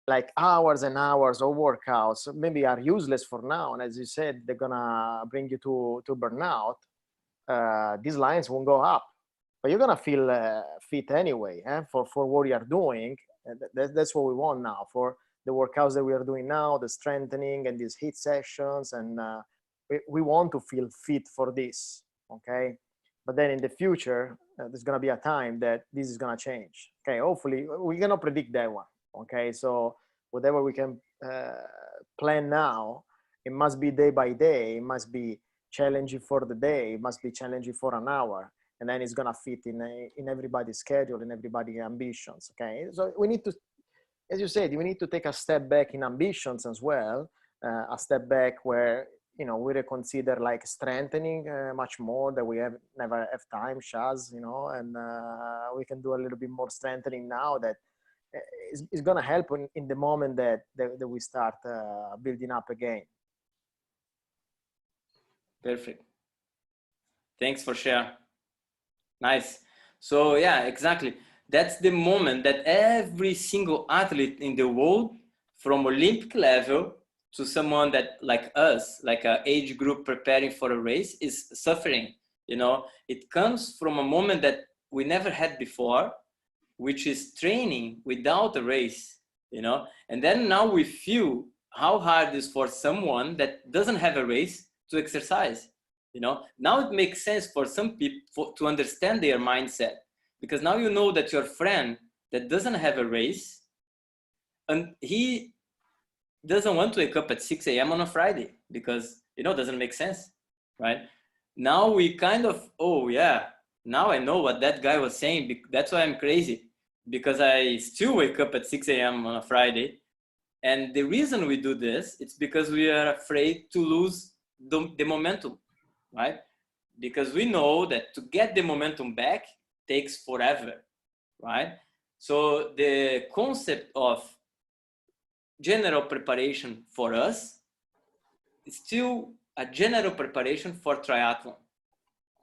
like hours and hours of workouts maybe are useless for now, and as you said, they're gonna bring you to burnout, these lines won't go up, but you're gonna feel fit anyway, for what you are doing. That's what we want now for the workouts that we are doing now, the strengthening and these HIIT sessions, and we want to feel fit for this, okay? But then in the future, there's gonna be a time that this is gonna change, okay? Hopefully, we cannot predict that one, okay? So whatever we can plan now, it must be day by day, it must be challenging for the day, it must be challenging for an hour, and then it's gonna fit in everybody's schedule, in everybody's ambitions, okay? So we need to, as you said, we need to take a step back in ambitions as well, a step back where, you know, we reconsider like strengthening much more, that we have never have time, Shaz, you know, and we can do a little bit more strengthening now that is going to help in the moment that we start building up again. Perfect. Thanks for sharing. Nice. So yeah, exactly. That's the moment that every single athlete in the world, from Olympic level to someone that like us, like an age group preparing for a race, is suffering. You know, it comes from a moment that we never had before, which is training without a race, you know, and then now we feel how hard it is for someone that doesn't have a race to exercise. You know, now it makes sense for some people to understand their mindset, because now you know that your friend that doesn't have a race, and he doesn't want to wake up at 6 a.m. on a Friday, because, you know, it doesn't make sense, right? Now we kind of, oh yeah, now I know what that guy was saying. That's why I'm crazy, because I still wake up at 6 a.m. on a Friday. And the reason we do this, it's because we are afraid to lose the momentum, right? Because we know that to get the momentum back takes forever, right? So the concept of general preparation for us is still a general preparation for triathlon.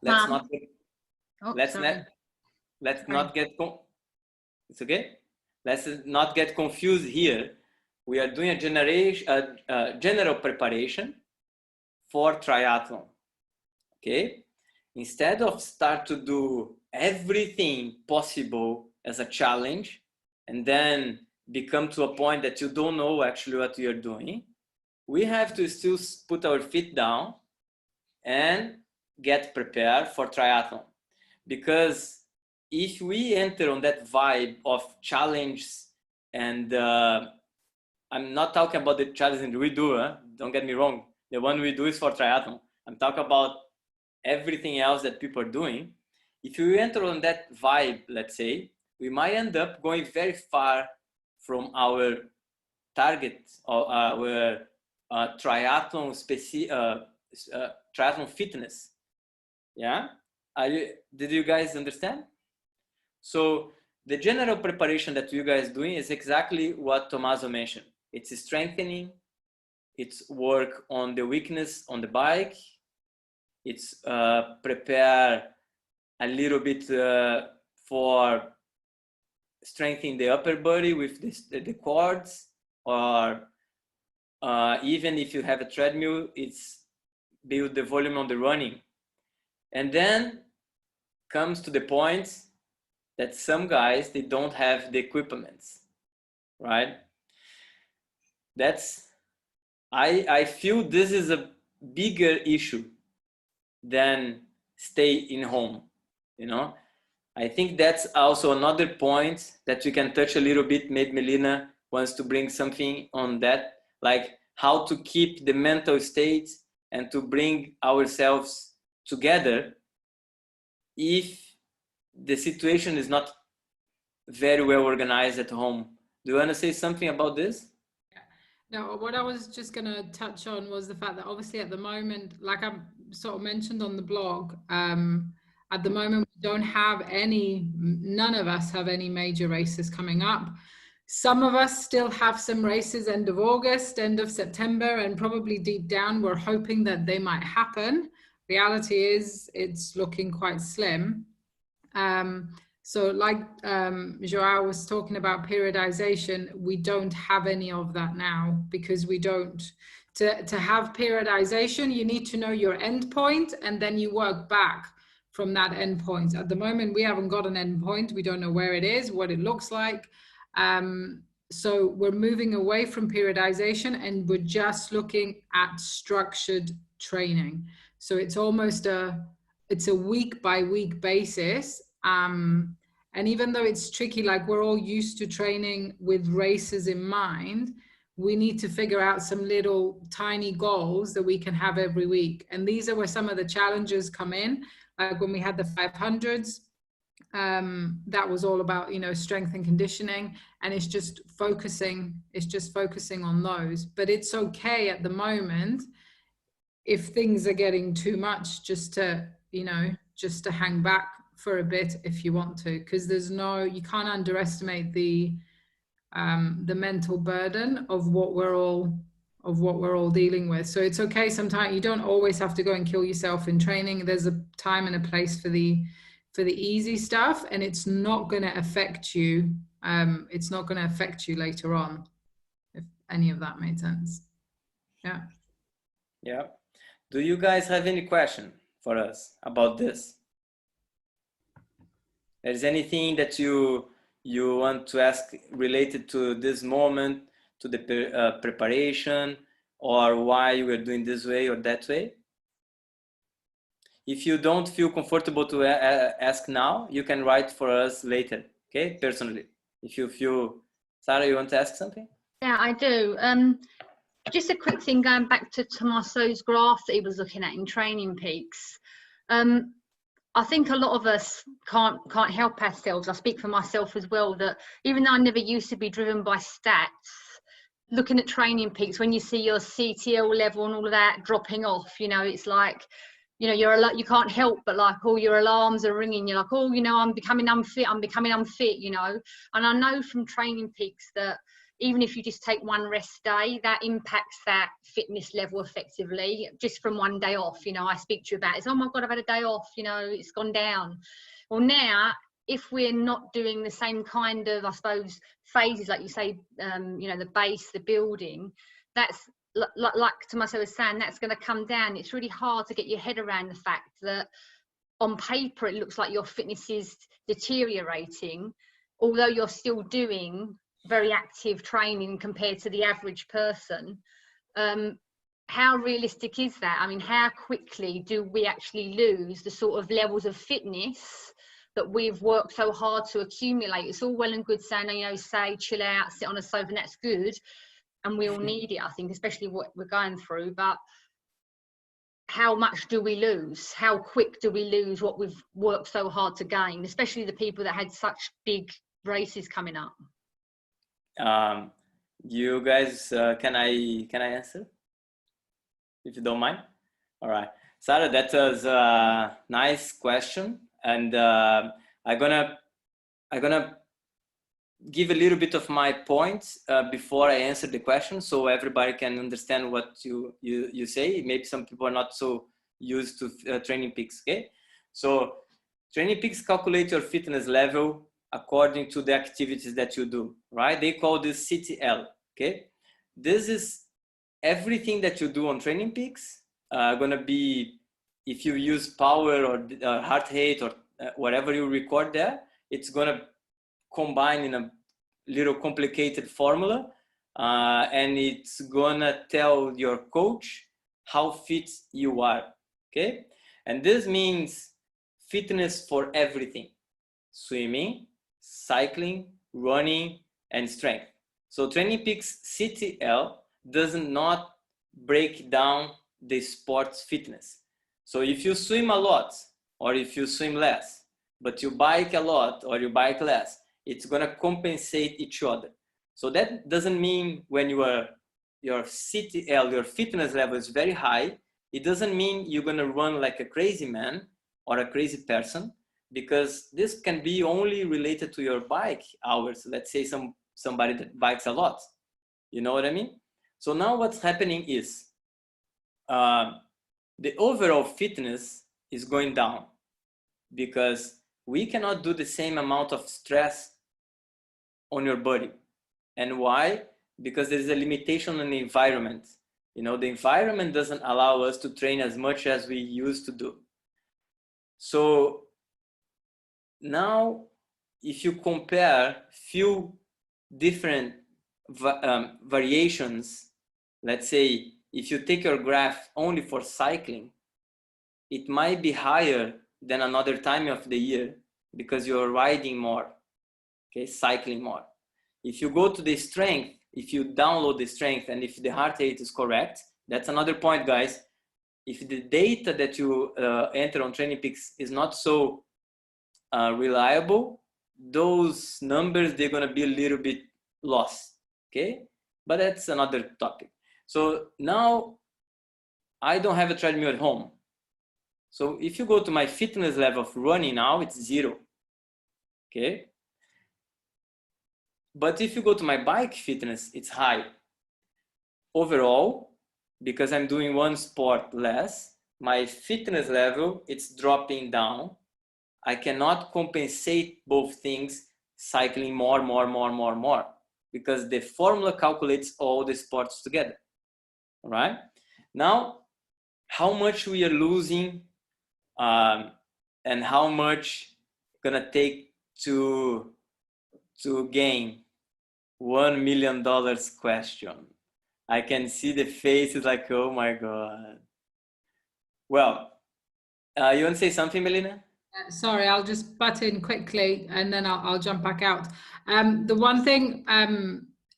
Let's not get, let's not get it's okay. Let's not get confused here. We are doing a general preparation for triathlon. Okay, instead of start to do everything possible as a challenge and then become to a point that you don't know actually what you're doing, we have to still put our feet down and get prepared for triathlon. Because if we enter on that vibe of challenge, and I'm not talking about the challenge we do, don't get me wrong, the one we do is for triathlon. I'm talking about everything else that people are doing. If you enter on that vibe, let's say, we might end up going very far from our target or our triathlon triathlon fitness. Yeah, did you guys understand? So the general preparation that you guys doing is exactly what Tommaso mentioned. It's strengthening, it's work on the weakness on the bike, it's prepare a little bit for strengthening the upper body with the quads, or even if you have a treadmill, it's build the volume on the running. And then comes to the point that some guys, they don't have the equipments, right? That's, I feel this is a bigger issue than stay in home, you know? I think that's also another point that we can touch a little bit. Maybe Melina wants to bring something on that, like how to keep the mental state and to bring ourselves together if the situation is not very well organized at home. Do you want to say something about this? No, what I was just going to touch on was the fact that obviously at the moment, like I sort of mentioned on the blog, at the moment we don't have none of us have any major races coming up. Some of us still have some races end of August, end of September, and probably deep down we're hoping that they might happen. Reality is it's looking quite slim. So like Joao was talking about periodization, we don't have any of that now because we don't. To have periodization, you need to know your end point and then you work back from that end point. At the moment, we haven't got an end point. We don't know where it is, what it looks like. So we're moving away from periodization and we're just looking at structured training. So it's almost it's a week by week basis. And even though it's tricky, like we're all used to training with races in mind, we need to figure out some little tiny goals that we can have every week. And these are where some of the challenges come in. Like when we had the 500s, that was all about, you know, strength and conditioning, and it's just focusing on those. But it's okay at the moment if things are getting too much, just to, you know, just to hang back for a bit if you want to, because you can't underestimate the mental burden of what we're all dealing with. So it's okay sometimes. You don't always have to go and kill yourself in training. There's a time and a place for the easy stuff, and it's not going to affect you. It's not going to affect you later on, if any of that made sense. Yeah. Do you guys have any question for us about this? Is anything that you want to ask related to this moment, to the preparation, or why you are doing this way or that way? If you don't feel comfortable to ask now, you can write for us later, okay? Personally. If you feel, Sarah, you want to ask something? Yeah, I do. Just a quick thing, going back to Tommaso's graph that he was looking at in Training Peaks. I think a lot of us can't help ourselves. I speak for myself as well, that even though I never used to be driven by stats, looking at Training Peaks, when you see your CTL level and all of that dropping off, you know, it's like, you know, you can't help but like all your alarms are ringing. You're like, oh, you know, I'm becoming unfit, you know. And I know from Training Peaks that even if you just take one rest day, that impacts that fitness level effectively, just from one day off. You know, I speak to you about it. It's, oh my God, I've had a day off, you know, it's gone down. Well, now, if we're not doing the same kind of, I suppose, phases, like you say, you know, the base, the building, that's, like Tommaso was saying, that's going to come down. It's really hard to get your head around the fact that on paper, it looks like your fitness is deteriorating, although you're still doing very active training compared to the average person. How realistic is that? I mean, how quickly do we actually lose the sort of levels of fitness that we've worked so hard to accumulate? It's all well and good saying, you know, say, chill out, sit on a sofa, and that's good. And we all need it, I think, especially what we're going through. But how much do we lose? How quick do we lose what we've worked so hard to gain, especially the people that had such big races coming up? You guys, can I answer, if you don't mind? All right, Sarah, that was a nice question, and I'm gonna give a little bit of my points before I answer the question, so everybody can understand what you say. Maybe some people are not so used to Training Peaks. Okay, so Training Peaks calculate your fitness level according to the activities that you do, right? They call this CTL, okay? This is everything that you do on Training Peaks. Gonna be, if you use power or heart rate or whatever you record there, it's gonna combine in a little complicated formula, and it's gonna tell your coach how fit you are, okay? And this means fitness for everything: swimming, cycling, running, and strength. So Training Peaks CTL does not break down the sports fitness. So if you swim a lot or if you swim less, but you bike a lot or you bike less, it's gonna compensate each other. So that doesn't mean when your CTL, your fitness level is very high, it doesn't mean you're gonna run like a crazy man or a crazy person, because this can be only related to your bike hours. Let's say somebody that bikes a lot, you know what I mean? So now what's happening is the overall fitness is going down, because we cannot do the same amount of stress on your body. And why? Because there's a limitation on the environment. You know, the environment doesn't allow us to train as much as we used to do. So now, if you compare few different variations, let's say, if you take your graph only for cycling, it might be higher than another time of the year because you're riding more, okay, cycling more. If you go to the strength, if you download the strength and if the heart rate is correct, that's another point, guys. If the data that you enter on Training Peaks is not so reliable, those numbers, they're going to be a little bit lost, okay? But that's another topic. So now I don't have a treadmill at home. So if you go to my fitness level of running now, it's 0, okay? But if you go to my bike fitness, it's high. Overall, because I'm doing one sport less, my fitness level, it's dropping down. I cannot compensate both things, cycling more, because the formula calculates all the sports together, all right? Now, how much we are losing and how much gonna take to gain $1 million question. I can see the faces like, oh my God. Well, you want to say something, Melina? Sorry, I'll just butt in quickly and then I'll jump back out. The one thing,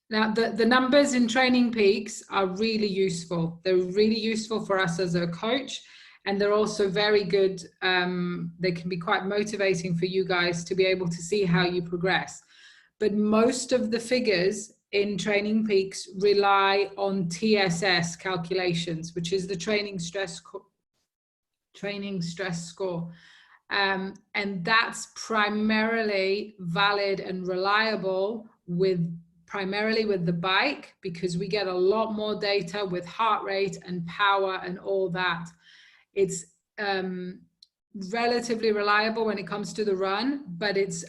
now the numbers in Training Peaks are really useful. They're really useful for us as a coach, and they're also very good. They can be quite motivating for you guys to be able to see how you progress. But most of the figures in Training Peaks rely on TSS calculations, which is the training stress score. And that's primarily valid and reliable primarily with the bike, because we get a lot more data with heart rate and power and all that. It's relatively reliable when it comes to the run, but it's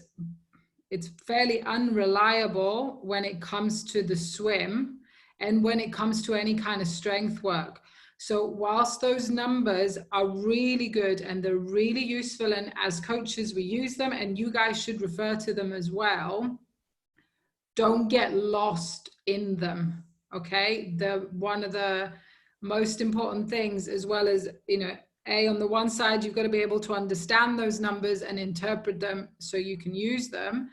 fairly unreliable when it comes to the swim and when it comes to any kind of strength work. So whilst those numbers are really good and they're really useful, and as coaches we use them, and you guys should refer to them as well, don't get lost in them, okay? One of the most important things, as well as, you know, on the one side, you've got to be able to understand those numbers and interpret them so you can use them.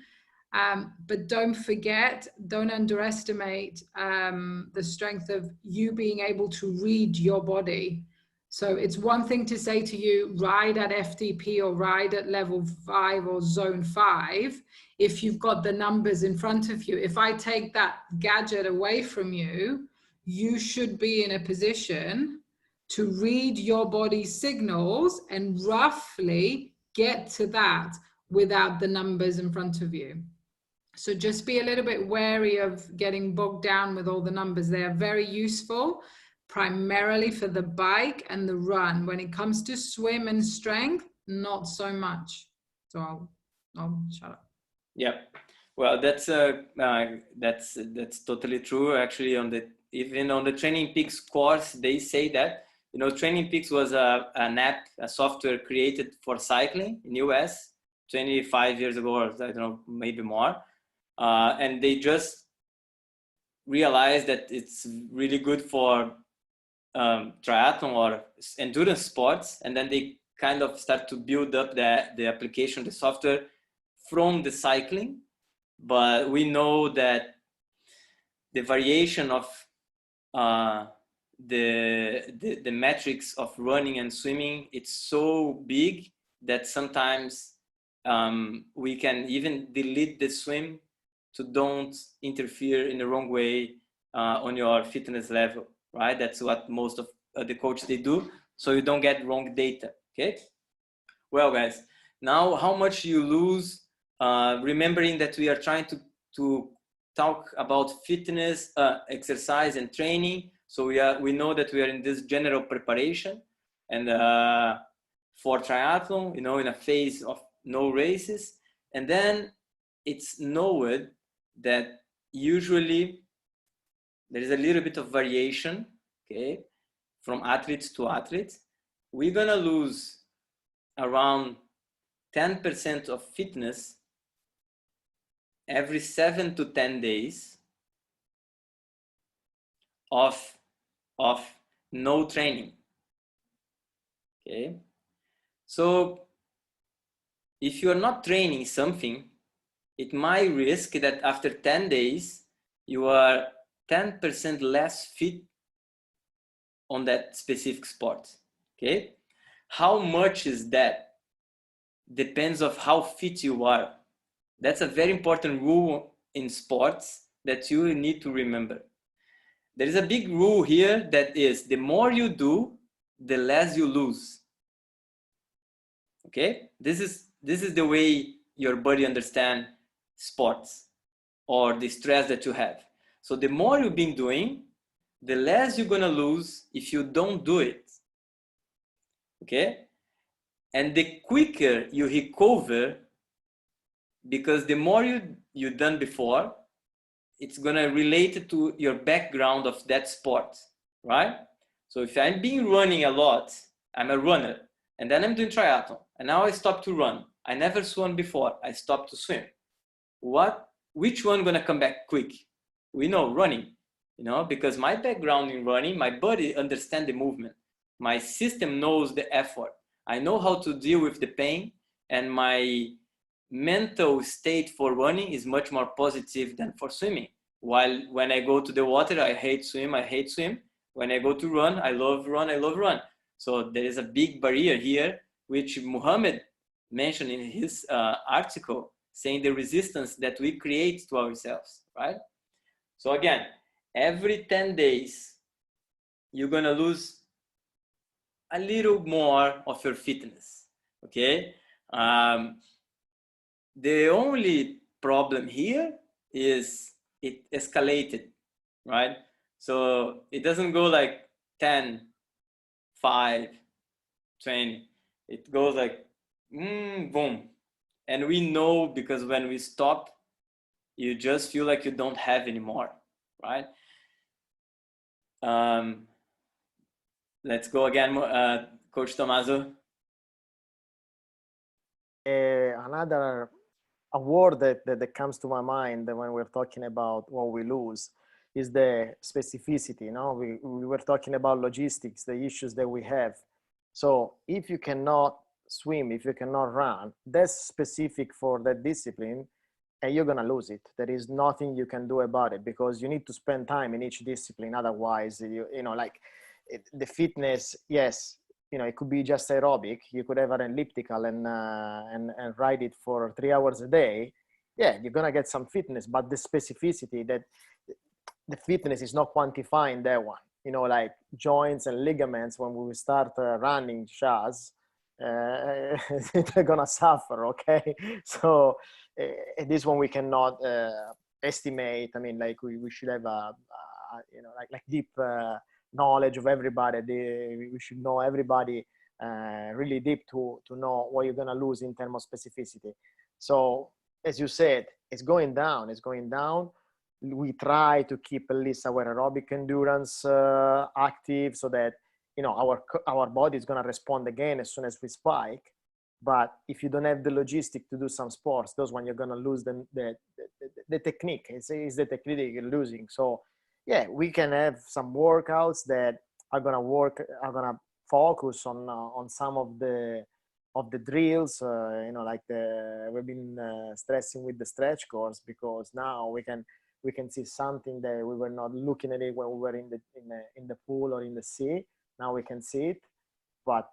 But don't forget, don't underestimate the strength of you being able to read your body. So it's one thing to say to you, ride at FTP or ride at level 5 or zone 5, if you've got the numbers in front of you. If I take that gadget away from you, you should be in a position to read your body's signals and roughly get to that without the numbers in front of you. So just be a little bit wary of getting bogged down with all the numbers. They are very useful, primarily for the bike and the run. When it comes to swim and strength, not so much. So I'll shut up. Yeah, well, that's totally true. Actually, even on the Training Peaks course, they say that, you know, Training Peaks was an app, a software created for cycling in US 25 years ago, or I don't know, maybe more. And they just realized that it's really good for triathlon or endurance sports. And then they kind of start to build up the application, the software from the cycling. But we know that the variation of the metrics of running and swimming, it's so big that sometimes we can even delete the swim to don't interfere in the wrong way on your fitness level, right? That's what most of the coaches, they do, so you don't get wrong data, okay? Well, guys, now how much you lose, remembering that we are trying to talk about fitness, exercise and training. So we know that we are in this general preparation, and for triathlon, you know, in a phase of no races. And then it's known that usually there is a little bit of variation, okay, from athletes to athletes. We're gonna lose around 10% of fitness every 7 to 10 days of no training. Okay, so if you are not training something, it might risk that after 10 days you are 10% less fit on that specific sport. Okay, how much is that? Depends of how fit you are. That's a very important rule in sports that you need to remember. There is a big rule here that is, the more you do, the less you lose. Okay, this is the way your body understands sports or the stress that you have. So the more you've been doing, the less you're gonna lose if you don't do it. Okay, and the quicker you recover, because the more you done before, it's gonna relate to your background of that sport, right? So if I'm been running a lot, I'm a runner, and then I'm doing triathlon, and now I stop to run. I never swam before, I stopped to swim. Which one gonna come back quick? We know running, you know, because my background in running, my body understands the movement. My system knows the effort. I know how to deal with the pain, and my mental state for running is much more positive than for swimming. While when I go to the water, I hate swim. When I go to run, I love run. So there is a big barrier here, which Muhammad mentioned in his article, saying the resistance that we create to ourselves, right? So again, every 10 days, you're gonna lose a little more of your fitness, okay? The only problem here is it escalated, right? So it doesn't go like 10, 5, 20. It goes like, boom. And we know, because when we stop, you just feel like you don't have anymore, right? Let's go again, Coach Tommaso. Another a word that comes to my mind when we're talking about what we lose is the specificity. You know, we were talking about logistics, the issues that we have. So if you cannot swim, if you cannot run, that's specific for that discipline, and you're gonna lose it. There is nothing you can do about it, because you need to spend time in each discipline. Otherwise, you know, like the fitness, yes, you know, it could be just aerobic. You could have an elliptical and ride it for 3 hours a day. Yeah, you're gonna get some fitness, but the specificity, that the fitness is not quantifying that one. You know, like joints and ligaments, when we start running, Shaz, they're gonna suffer. Okay, so this one we cannot estimate. I mean, like we should have a you know, like deep knowledge of everybody. We should know everybody really deep to know what you're gonna lose in terms of specificity. So as you said, it's going down. We try to keep at least our aerobic endurance active, so that, you know, our body is going to respond again as soon as we spike. But if you don't have the logistic to do some sports, those when you're going to lose the technique. It's the technique that you're losing. So yeah, we can have some workouts that are going to focus on some of the drills, you know, like we've been stressing with the stretch course, because now we can see something that we were not looking at it when we were in the pool or in the sea. Now we can see it. But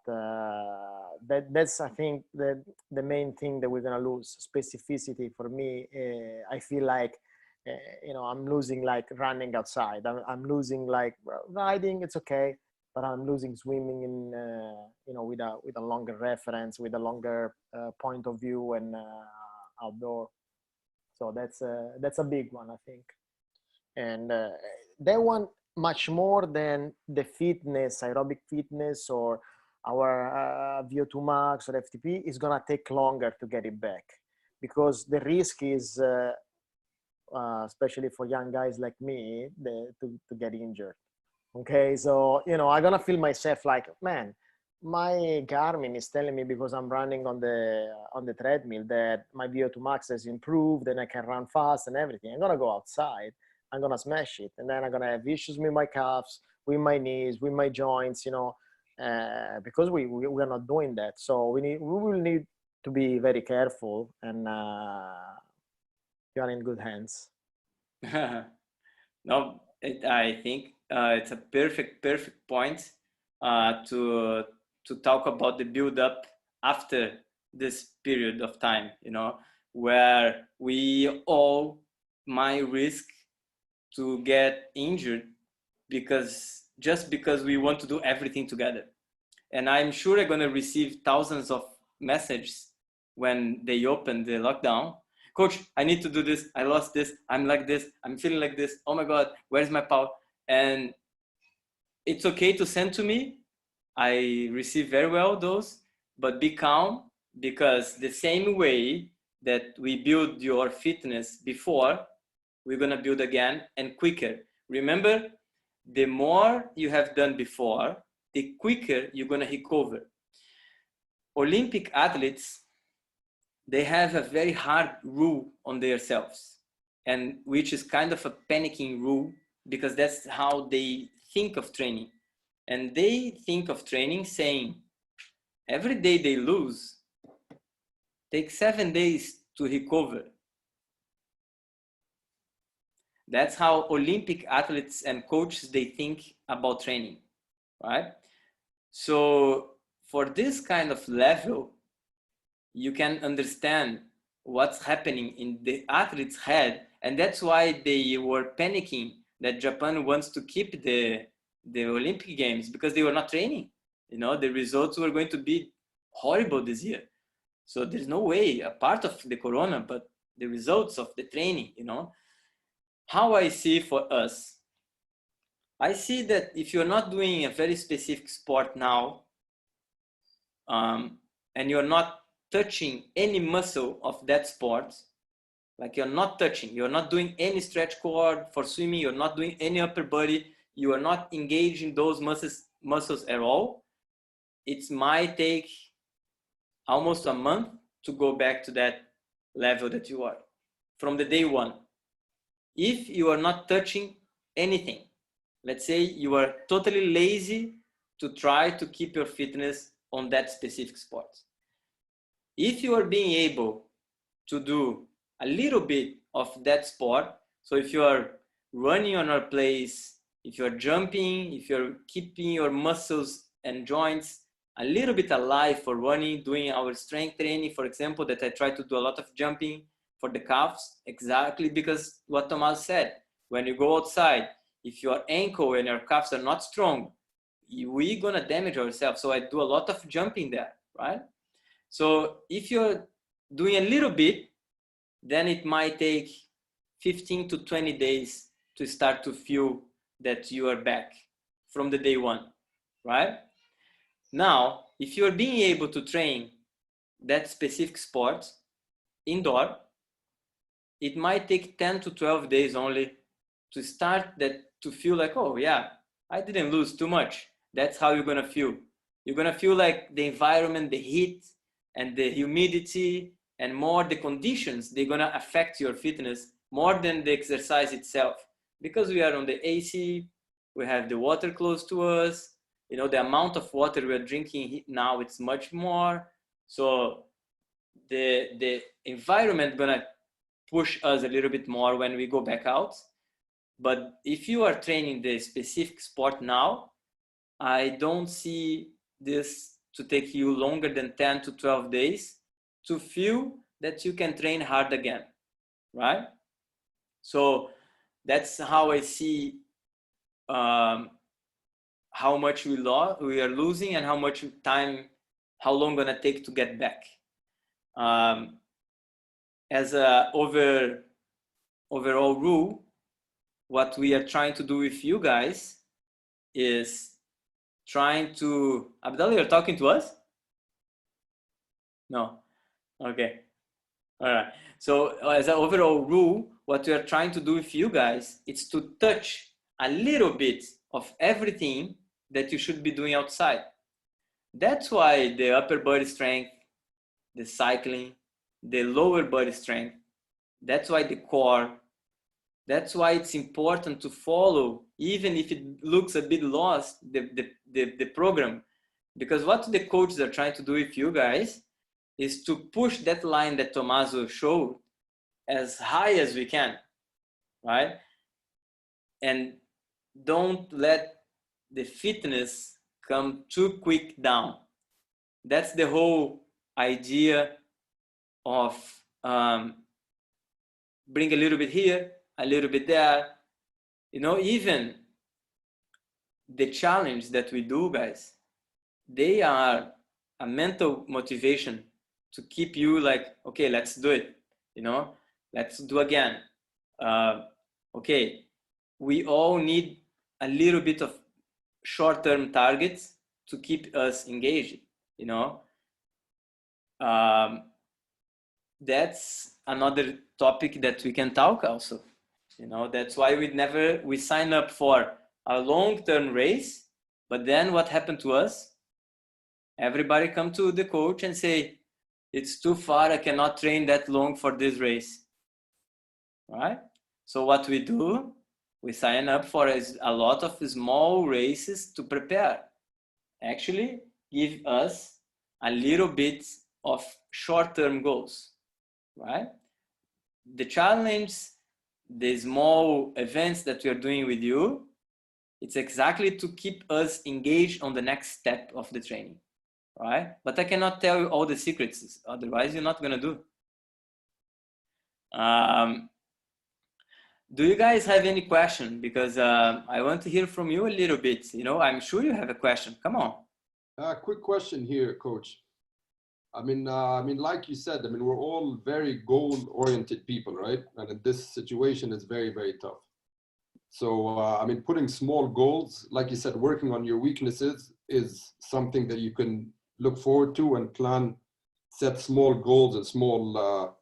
that's, I think, the main thing that we're gonna lose. Specificity for me. I feel like you know, I'm losing like running outside. I'm losing like riding. It's okay, but I'm losing swimming in you know, with a longer reference, with a longer point of view, and outdoor. So that's a big one, I think. And that one, much more than the fitness, aerobic fitness, or our VO2 max or FTP, is gonna take longer to get it back, because the risk is, especially for young guys like me, to get injured. Okay, so I'm gonna feel myself like, man, my Garmin is telling me, because I'm running on the treadmill, that my VO2 max has improved and I can run fast and everything. I'm gonna go outside, I'm gonna smash it, and then I'm gonna have issues with my calves, with my knees, with my joints, because we're not doing that. So we will need to be very careful, and you are in good hands. No, I think it's a perfect point to talk about the build up after this period of time, where we all might risk to get injured just because we want to do everything together. And I'm sure I'm gonna receive thousands of messages when they open the lockdown. Coach, I need to do this. I lost this. I'm like this. I'm feeling like this. Oh my God, where's my power? And it's okay to send to me. I receive very well those, but be calm, because the same way that we build your fitness before, we're gonna build again, and quicker. Remember, the more you have done before, the quicker you're gonna recover. Olympic athletes, they have a very hard rule on themselves, and which is kind of a panicking rule, because that's how they think of training. And they think of training saying, every day they lose, take 7 days to recover. That's how Olympic athletes and coaches, they think about training, right? So for this kind of level, you can understand what's happening in the athlete's head. And that's why they were panicking that Japan wants to keep the Olympic Games, because they were not training. The results were going to be horrible this year. So there's no way, a part of the corona, but the results of the training, How I see for us, I see that if you're not doing a very specific sport now, and you're not touching any muscle of that sport, like you're not doing any stretch cord for swimming, you're not doing any upper body, you are not engaging those muscles at all, it might take almost a month to go back to that level that you are from the day one. If you are not touching anything, let's say you are totally lazy to try to keep your fitness on that specific sport. If you are being able to do a little bit of that sport, so if you are running on a place, if you're jumping, if you're keeping your muscles and joints a little bit alive for running, doing our strength training, for example, that I try to do a lot of jumping for the calves, exactly because what Tomas said, when you go outside, if your ankle and your calves are not strong, we're gonna damage ourselves. So I do a lot of jumping there, right? So if you're doing a little bit, then it might take 15 to 20 days to start to feel that you are back from the day one, right? Now, if you're being able to train that specific sport indoor, it might take 10 to 12 days only to start that, to feel like, oh yeah, I didn't lose too much. That's how you're gonna feel. You're gonna feel like the environment, the heat and the humidity and more the conditions, they're gonna affect your fitness more than the exercise itself. Because we are on the AC, we have the water close to us, the amount of water we're drinking now, it's much more. So the environment gonna push us a little bit more when we go back out. But if you are training the specific sport now, I don't see this to take you longer than 10 to 12 days to feel that you can train hard again, right? So that's how I see how much we are losing and how much time, how long gonna take to get back. As a overall rule, what we are trying to do with you guys is trying to, Abdullah, you're talking to us? No. Okay. All right. So as an overall rule, what we are trying to do with you guys is to touch a little bit of everything that you should be doing outside. That's why the upper body strength, the cycling, the lower body strength, that's why the core, that's why it's important to follow, even if it looks a bit lost, the program. Because what the coaches are trying to do with you guys is to push that line that Tommaso showed as high as we can, right? And don't let the fitness come too quick down. That's the whole idea of bring a little bit here, a little bit there. You know, even the challenge that we do, guys, they are a mental motivation to keep you like, okay, let's do it, you know, let's do again. Okay, we all need a little bit of short-term targets to keep us engaged, you know. That's another topic that we can talk also, you know. That's why we sign up for a long-term race, but then what happened to us? Everybody come to the coach and say, it's too far, I cannot train that long for this race, right? So what we do, we sign up for a lot of small races to prepare. Actually, give us a little bit of short-term goals, right? The challenge, the small events that we are doing with you, it's exactly to keep us engaged on the next step of the training, right? But I cannot tell you all the secrets, otherwise you're not gonna do. Do you guys have any question? Because I want to hear from you a little bit. You know, I'm sure you have a question. Come on. Quick question here, Coach. I mean, like you said, I mean, we're all very goal-oriented people, right? And this situation is very, very tough. So, I mean, putting small goals, like you said, working on your weaknesses is something that you can look forward to and plan, set small goals and small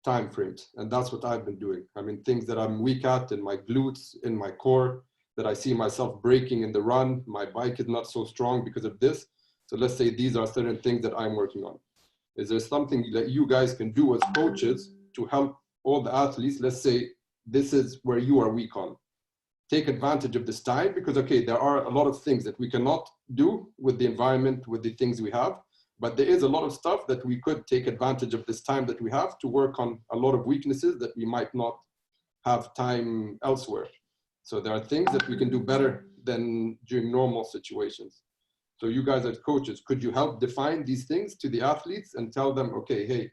time frames. And that's what I've been doing. I mean, things that I'm weak at in my glutes, in my core, that I see myself breaking in the run. My bike is not so strong because of this. So let's say these are certain things that I'm working on. Is there something that you guys can do as coaches to help all the athletes? Let's say this is where you are weak on. Take advantage of this time because, okay, there are a lot of things that we cannot do with the environment, with the things we have, but there is a lot of stuff that we could take advantage of this time that we have to work on a lot of weaknesses that we might not have time elsewhere. So there are things that we can do better than during normal situations. So you guys as coaches, could you help define these things to the athletes and tell them, okay, hey,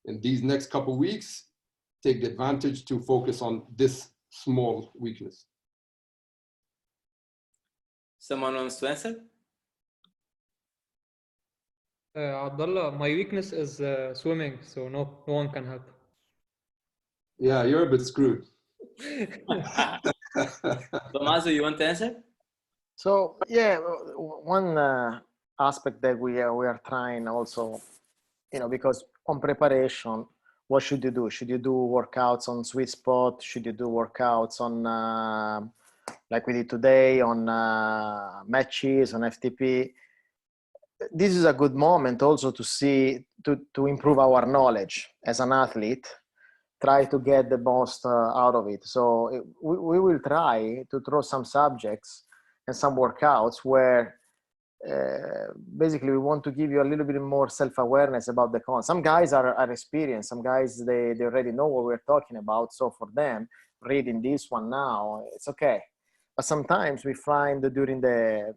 in these next couple of weeks, take the advantage to focus on this small weakness? Someone wants to answer? Abdullah, my weakness is swimming, so no one can help. Yeah, you're a bit screwed. Tommaso, you want to answer? So yeah, one aspect that we are trying also, you know, because on preparation, what should you do? Should you do workouts on sweet spot? Should you do workouts on like we did today on matches on FTP? This is a good moment also to see to improve our knowledge as an athlete. Try to get the most out of it. So we will try to throw some subjects and some workouts where basically we want to give you a little bit more self-awareness about the concept. Some guys are experienced. Some guys, they already know what we're talking about. So for them, reading this one now, it's okay. But sometimes we find during the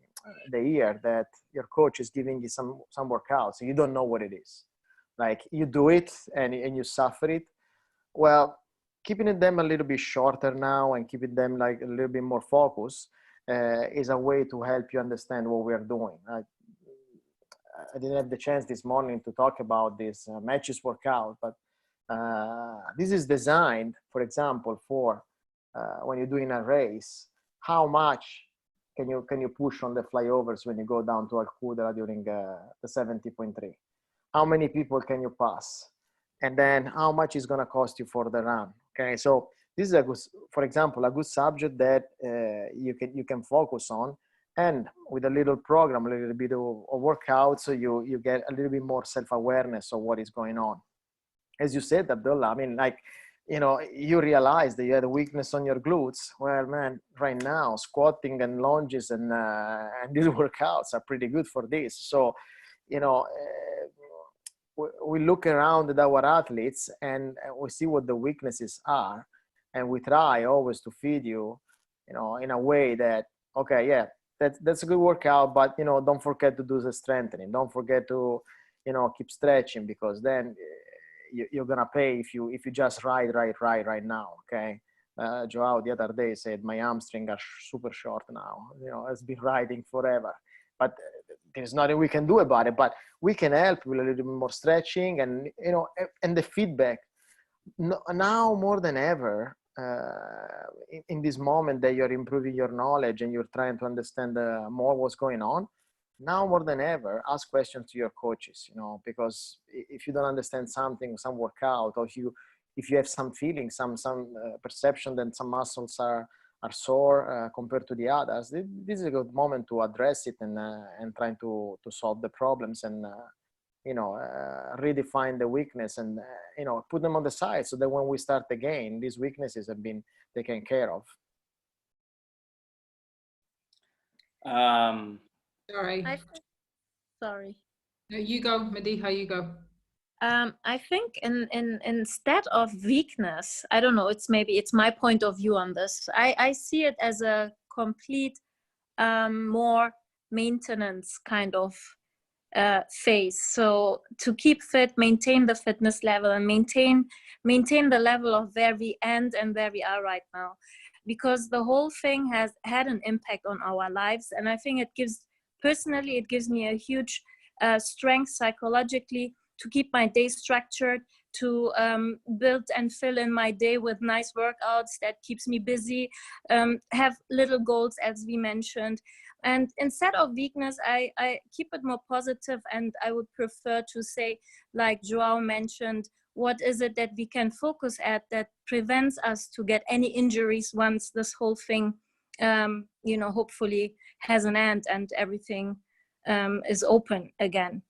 year that your coach is giving you some workouts and you don't know what it is. Like you do it and you suffer it. Well, keeping them a little bit shorter now and keeping them like a little bit more focused is a way to help you understand what we are doing. I didn't have the chance this morning to talk about this matches workout, but this is designed, for example, for when you're doing a race, how much can you push on the flyovers when you go down to Alcudra during the 70.3? How many people can you pass? And then how much is going to cost you for the run? Okay, so this is a good, for example, a good subject that you can focus on, and with a little program, a little bit of workout, so you get a little bit more self-awareness of what is going on. As you said, Abdullah, I mean, like, you realize that you had a weakness on your glutes. Well, man, right now, squatting and lunges and these workouts are pretty good for this. So, we look around at our athletes and we see what the weaknesses are, and we try always to feed you, in a way that, okay, yeah, that's a good workout, but don't forget to do the strengthening. Don't forget to, keep stretching, because then you're gonna pay if you just ride right now. Okay. Joao the other day said my hamstring are super short now. It's been riding forever, but there's nothing we can do about it. But we can help with a little bit more stretching, and and the feedback now more than ever. In this moment that you're improving your knowledge and you're trying to understand more what's going on, now more than ever, ask questions to your coaches, because if you don't understand something, some workout, or if you have some feeling, some perception that some muscles are sore compared to the others, this is a good moment to address it and trying to solve the problems and redefine the weakness and put them on the side, so that when we start again, these weaknesses have been taken care of. Sorry. Sorry. No, you go, Mediha, you go. I think instead of weakness, I don't know, it's my point of view on this. I see it as a complete more maintenance kind of phase. So to keep fit, maintain the fitness level, and maintain the level of where we end and where we are right now, because the whole thing has had an impact on our lives. And I think it gives me a huge strength psychologically to keep my day structured, to build and fill in my day with nice workouts that keeps me busy, have little goals, as we mentioned. And instead of weakness, I keep it more positive, and I would prefer to say, like Joao mentioned, what is it that we can focus at that prevents us to get any injuries once this whole thing, hopefully has an end and everything is open again.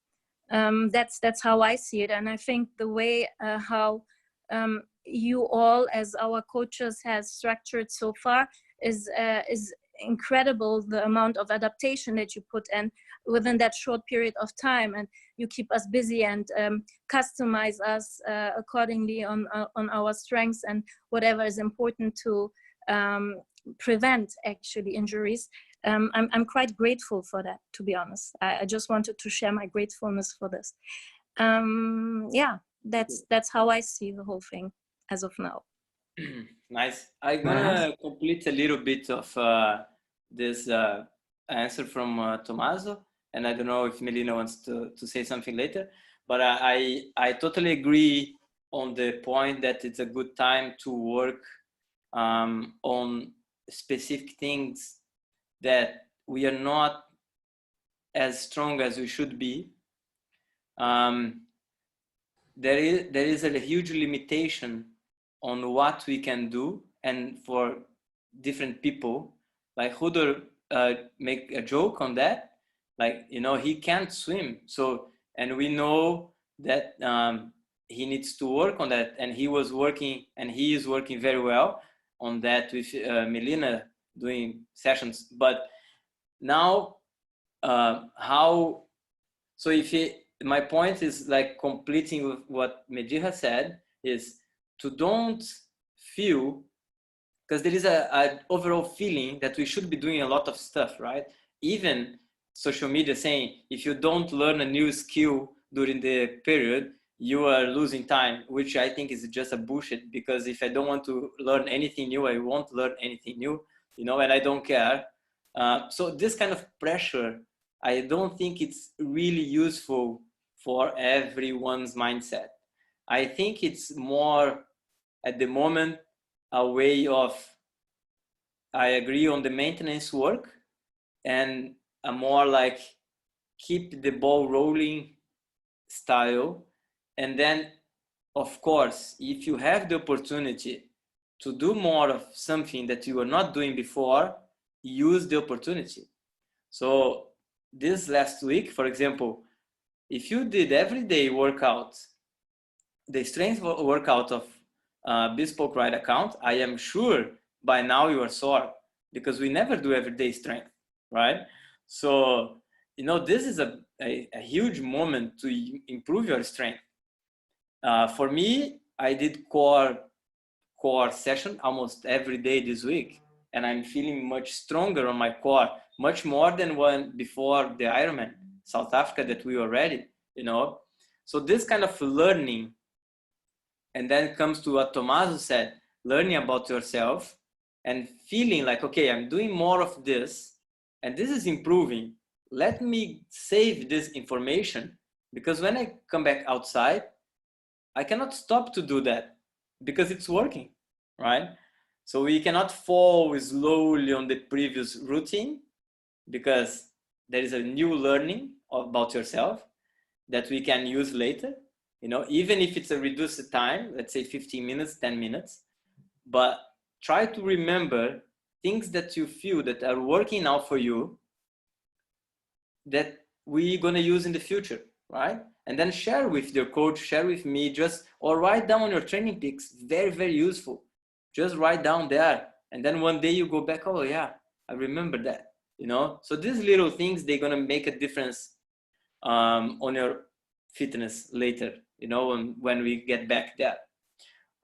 That's how I see it. And I think the way how you all as our coaches has structured so far is incredible, the amount of adaptation that you put in within that short period of time, and you keep us busy and customize us accordingly on our strengths and whatever is important to prevent actually injuries. I'm quite grateful for that, to be honest. I just wanted to share my gratefulness for this. Yeah, that's how I see the whole thing as of now. Nice. I'm gonna complete a little bit of this answer from Tommaso, and I don't know if Melina wants to say something later, but I totally agree on the point that it's a good time to work on specific things that we are not as strong as we should be. There is a huge limitation on what we can do, and for different people, like Hudor make a joke on that, like, he can't swim, so, and we know that he needs to work on that, and he is working very well on that with Melina doing sessions. But now my point is, like, completing with what Mediha said, is to don't feel, because there is a overall feeling that we should be doing a lot of stuff, right? Even social media saying, if you don't learn a new skill during the period, you are losing time, which I think is just a bullshit, because if I don't want to learn anything new, I won't learn anything new, and I don't care. So this kind of pressure, I don't think it's really useful for everyone's mindset. I think it's more, at the moment, a way of, I agree on the maintenance work, and a more like keep the ball rolling style. And then, of course, if you have the opportunity to do more of something that you were not doing before, use the opportunity. So this last week, for example, if you did everyday workouts, the strength workout of Bespoke Ride account, I am sure by now you are sore, because we never do everyday strength, right? So, you know, this is a huge moment to improve your strength. For me, I did core session almost every day this week, and I'm feeling much stronger on my core, much more than when before the Ironman South Africa that we were ready, you know. So this kind of learning, and then comes to what Tommaso said, learning about yourself and feeling like, okay, I'm doing more of this and this is improving. Let me save this information, because when I come back outside, I cannot stop to do that because it's working, right? So we cannot fall slowly on the previous routine, because there is a new learning about yourself that we can use later, you know, even if it's a reduced time, let's say 15 minutes, 10 minutes, but try to remember things that you feel that are working out for you that we're going to use in the future, right? And then share with your coach, share with me, or write down on your training peaks. Very, very useful. Just write down there. And then one day you go back, oh yeah, I remember that, you know? So these little things, they're going to make a difference on your fitness later, you know, when we get back there.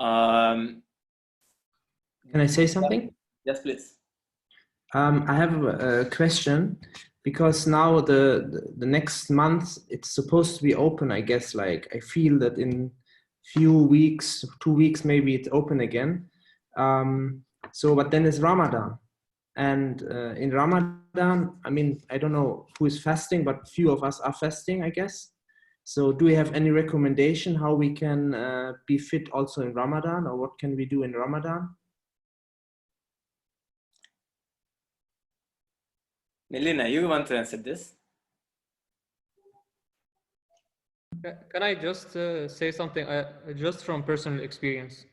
Can I say something? Yes, please. I have a question, because now the next month it's supposed to be open, I guess. Like, I feel that in few weeks, 2 weeks maybe, it's open again. But then it's Ramadan, and in Ramadan, I mean, I don't know who is fasting, but few of us are fasting, I guess. So do we have any recommendation how we can be fit also in Ramadan, or what can we do in Ramadan? Melina, you want to answer this? Can I just say something just from personal experience?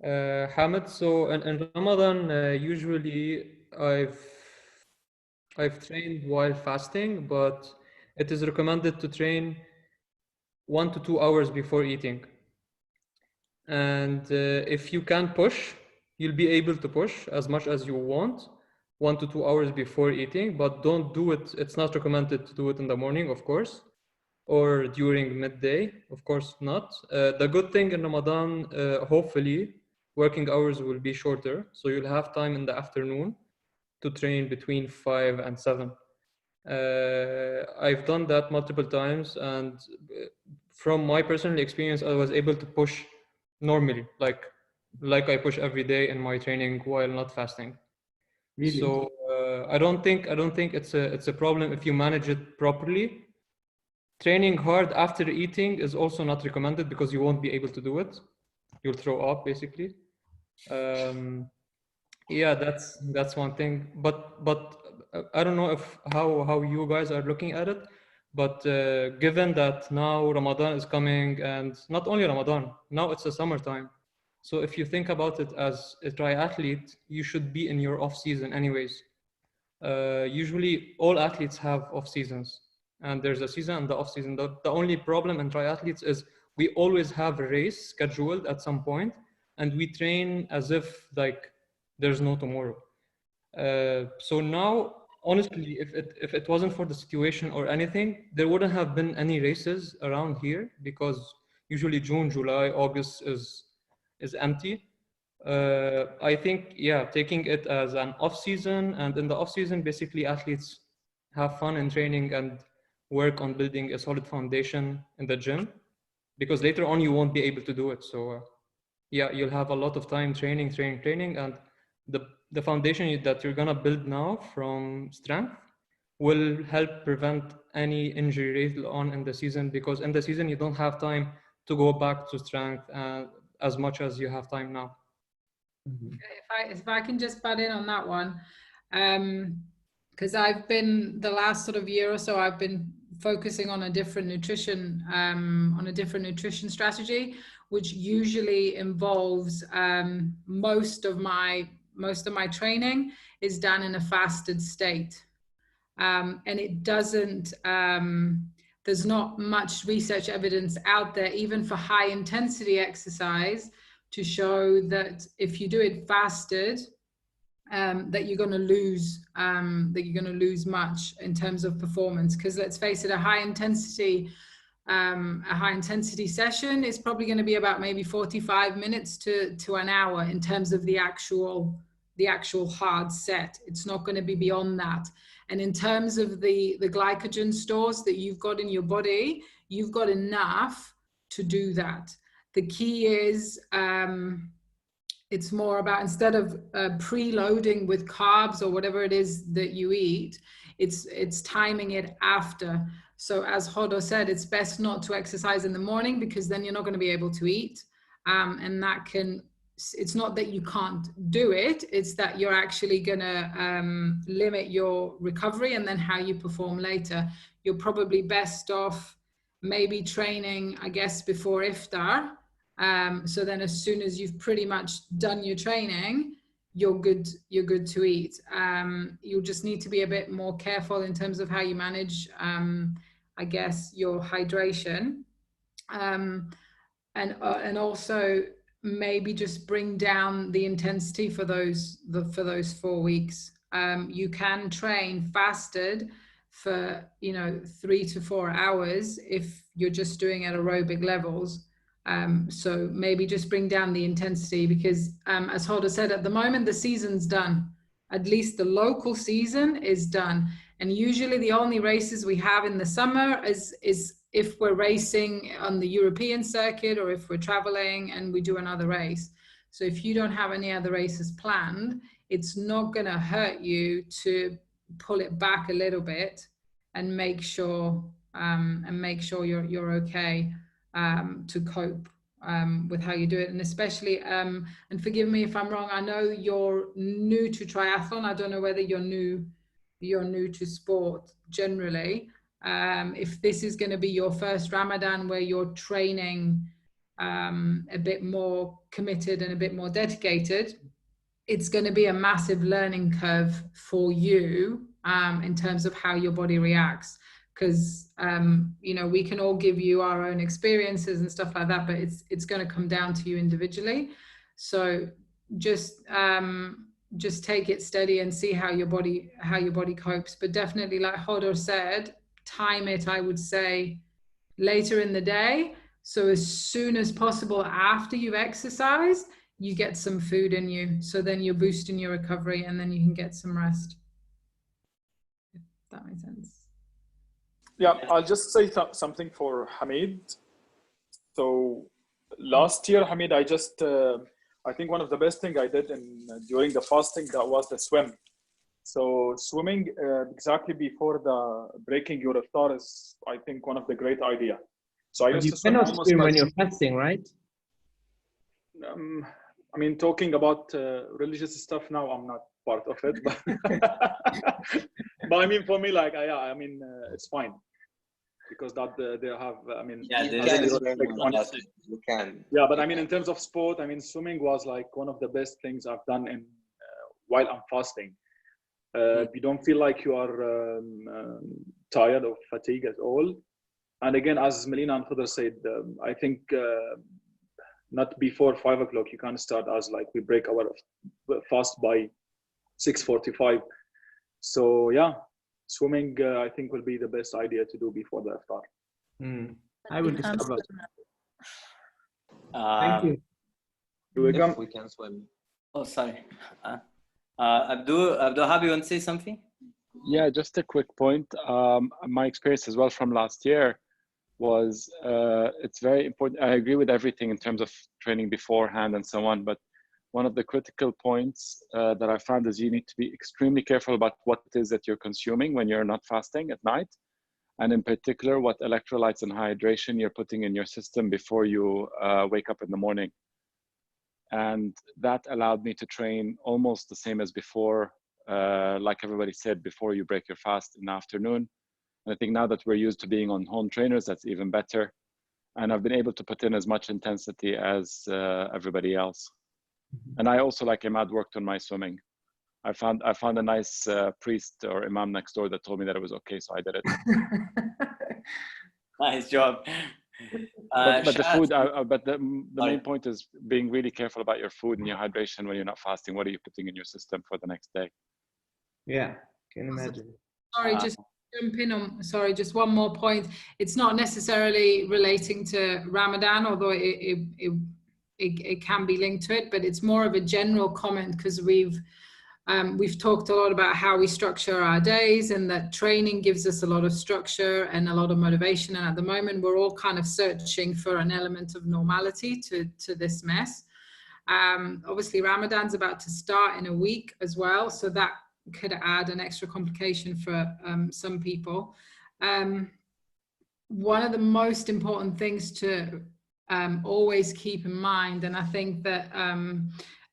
Hamid, so in Ramadan, usually I've trained while fasting, but it is recommended to train 1 to 2 hours before eating. And if you can push, you'll be able to push as much as you want 1 to 2 hours before eating, but don't do it. It's not recommended to do it in the morning, of course, or during midday, of course not. The good thing in Ramadan, hopefully, working hours will be shorter, so you'll have time in the afternoon to train between 5 and 7. I've done that multiple times, and from my personal experience, I was able to push normally, like I push every day in my training while not fasting. Really? So I don't think it's a problem if you manage it properly. Training hard after eating is also not recommended, because you won't be able to do it. You'll throw up, basically. Yeah, that's one thing. But I don't know if how you guys are looking at it. But given that now Ramadan is coming, and not only Ramadan, now it's a summertime. So if you think about it as a triathlete, you should be in your off season anyways. Usually all athletes have off seasons, and there's a season and the off season. The only problem in triathletes is we always have a race scheduled at some point, and we train as if like there's no tomorrow. So now, honestly, if it wasn't for the situation or anything, there wouldn't have been any races around here, because usually June, July, August is empty. I think, yeah, taking it as an off season, and in the off season, basically athletes have fun in training and work on building a solid foundation in the gym, because later on you won't be able to do it. So yeah, you'll have a lot of time training, and the foundation that you're gonna build now from strength will help prevent any injury later on in the season, because in the season you don't have time to go back to strength as much as you have time now. If I can just butt in on that one, Because I've been, the last sort of year or so, I've been focusing on a different nutrition strategy, which usually involves most of my training is done in a fasted state. And it doesn't, there's not much research evidence out there, even for high intensity exercise, to show that if you do it fasted, that you're going to lose much in terms of performance. Because let's face it, a high intensity session is probably going to be about maybe 45 minutes to an hour in terms of the actual hard set. It's not going to be beyond that. And in terms of the glycogen stores that you've got in your body, you've got enough to do that. The key is it's more about, instead of preloading with carbs or whatever it is that you eat, it's timing it after. So as Hodo said, it's best not to exercise in the morning, because then you're not going to be able to eat. And that can, it's not that you can't do it, it's that you're actually going to limit your recovery and then how you perform later. You're probably best off maybe training, I guess, before iftar. So then as soon as you've pretty much done your training, you're good to eat. You'll just need to be a bit more careful in terms of how you manage, I guess, your hydration. And also maybe just bring down the intensity for those 4 weeks. You can train fasted for 3 to 4 hours if you're just doing at aerobic levels. So maybe just bring down the intensity, because as Hoda said, at the moment the season's done. At least the local season is done. And usually the only races we have in the summer is if we're racing on the European circuit, or if we're traveling and we do another race. So if you don't have any other races planned, it's not going to hurt you to pull it back a little bit and make sure you're okay to cope with how you do it. And especially, and forgive me if I'm wrong, I know you're new to triathlon. I don't know whether you're new to sport generally. If this is going to be your first Ramadan where you're training a bit more committed and a bit more dedicated, it's going to be a massive learning curve for you in terms of how your body reacts. Because we can all give you our own experiences and stuff like that, but it's going to come down to you individually. So just take it steady and see how your body copes. But definitely, like Hodor said, time it, I would say, later in the day. So as soon as possible after you've exercised, you get some food in you. So then you're boosting your recovery, and then you can get some rest. If that makes sense. Yeah, I'll just say something for Hamid. So last year, Hamid, I think one of the best things I did during the fasting, that was the swim. So swimming exactly before the breaking your iftar is, I think, one of the great idea. So I used to swim almost swim when you're fasting, right? I mean, talking about religious stuff now, I'm not part of it, but I mean, for me, like, it's fine. Because that they have, I mean, you can. Yeah, but I mean, in terms of sport, I mean, swimming was like one of the best things I've done while I'm fasting. You don't feel like you are tired or fatigued at all. And again, as Melina and Khudr said, I think not before 5 o'clock you can start, as like we break our fast by 6:45. So yeah. Swimming, I think, will be the best idea to do before the iftar. I will discover. Thank you. If we can swim. Oh, sorry. Abdul, you want to say something? Yeah, just a quick point. My experience as well from last year was it's very important. I agree with everything in terms of training beforehand and so on, but one of the critical points that I found is you need to be extremely careful about what it is that you're consuming when you're not fasting at night. And in particular, what electrolytes and hydration you're putting in your system before you wake up in the morning. And that allowed me to train almost the same as before like everybody said, before you break your fast in the afternoon. And I think now that we're used to being on home trainers, that's even better. And I've been able to put in as much intensity as everybody else. And I also, like Imad, worked on my swimming. I found a nice priest or imam next door that told me that it was okay, so I did it. Nice job. But the food, but the Sorry. main point is being really careful about your food and your hydration when you're not fasting. What are you putting in your system for the next day? Yeah, can imagine. Sorry, just jump in on, sorry, just one more point. It's not necessarily relating to Ramadan, although it can be linked to it, but it's more of a general comment because we've talked a lot about how we structure our days, and that training gives us a lot of structure and a lot of motivation. And at the moment, we're all kind of searching for an element of normality to this mess. Obviously, Ramadan's about to start in a week as well, so that could add an extra complication for some people. One of the most important things to always keep in mind, and I think that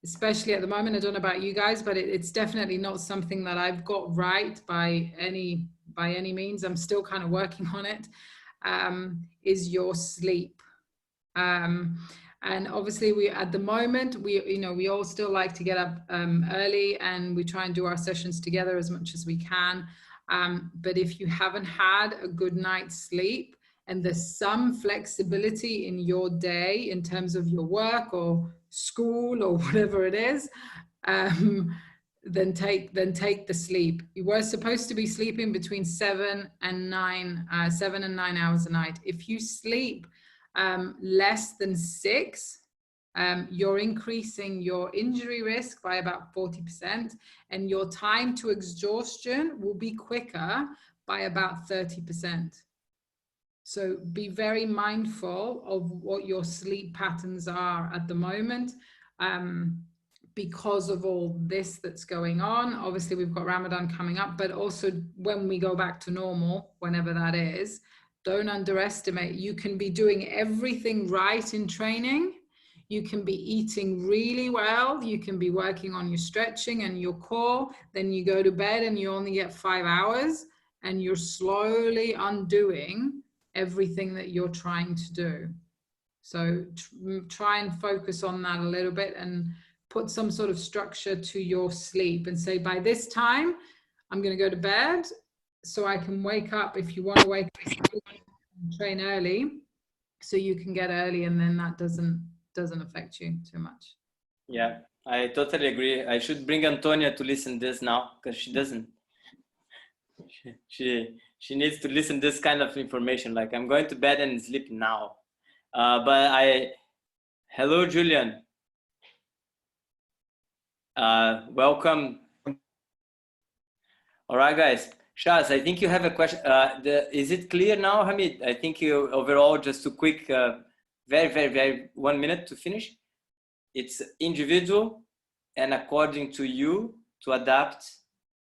especially at the moment, I don't know about you guys, but it's definitely not something that I've got right by any means. I'm still kind of working on it, is your sleep. And obviously at the moment, we all still like to get up early, and we try and do our sessions together as much as we can. But if you haven't had a good night's sleep, and there's some flexibility in your day in terms of your work or school or whatever it is, then take the sleep. You were supposed to be sleeping between 7 and 9 hours a night. If you sleep less than 6, you're increasing your injury risk by about 40%, and your time to exhaustion will be quicker by about 30%. So be very mindful of what your sleep patterns are at the moment, because of all this that's going on. Obviously, we've got Ramadan coming up, but also when we go back to normal, whenever that is, don't underestimate. You can be doing everything right in training. You can be eating really well. You can be working on your stretching and your core. Then you go to bed and you only get 5 hours, and you're slowly undoing everything that you're trying to do. So try and focus on that a little bit, and put some sort of structure to your sleep, and say, by this time, I'm going to go to bed so I can wake up, if you want to wake up and train early, so you can get early, and then that doesn't affect you too much. Yeah, I totally agree. I should bring Antonia to listen this now, because she doesn't. She needs to listen this kind of information, like I'm going to bed and sleep now. Hello, Julian. Welcome. All right, guys. Shaz, I think you have a question. Is it clear now, Hamid? I think you overall, just a quick, very 1 minute to finish. It's individual and according to you to adapt,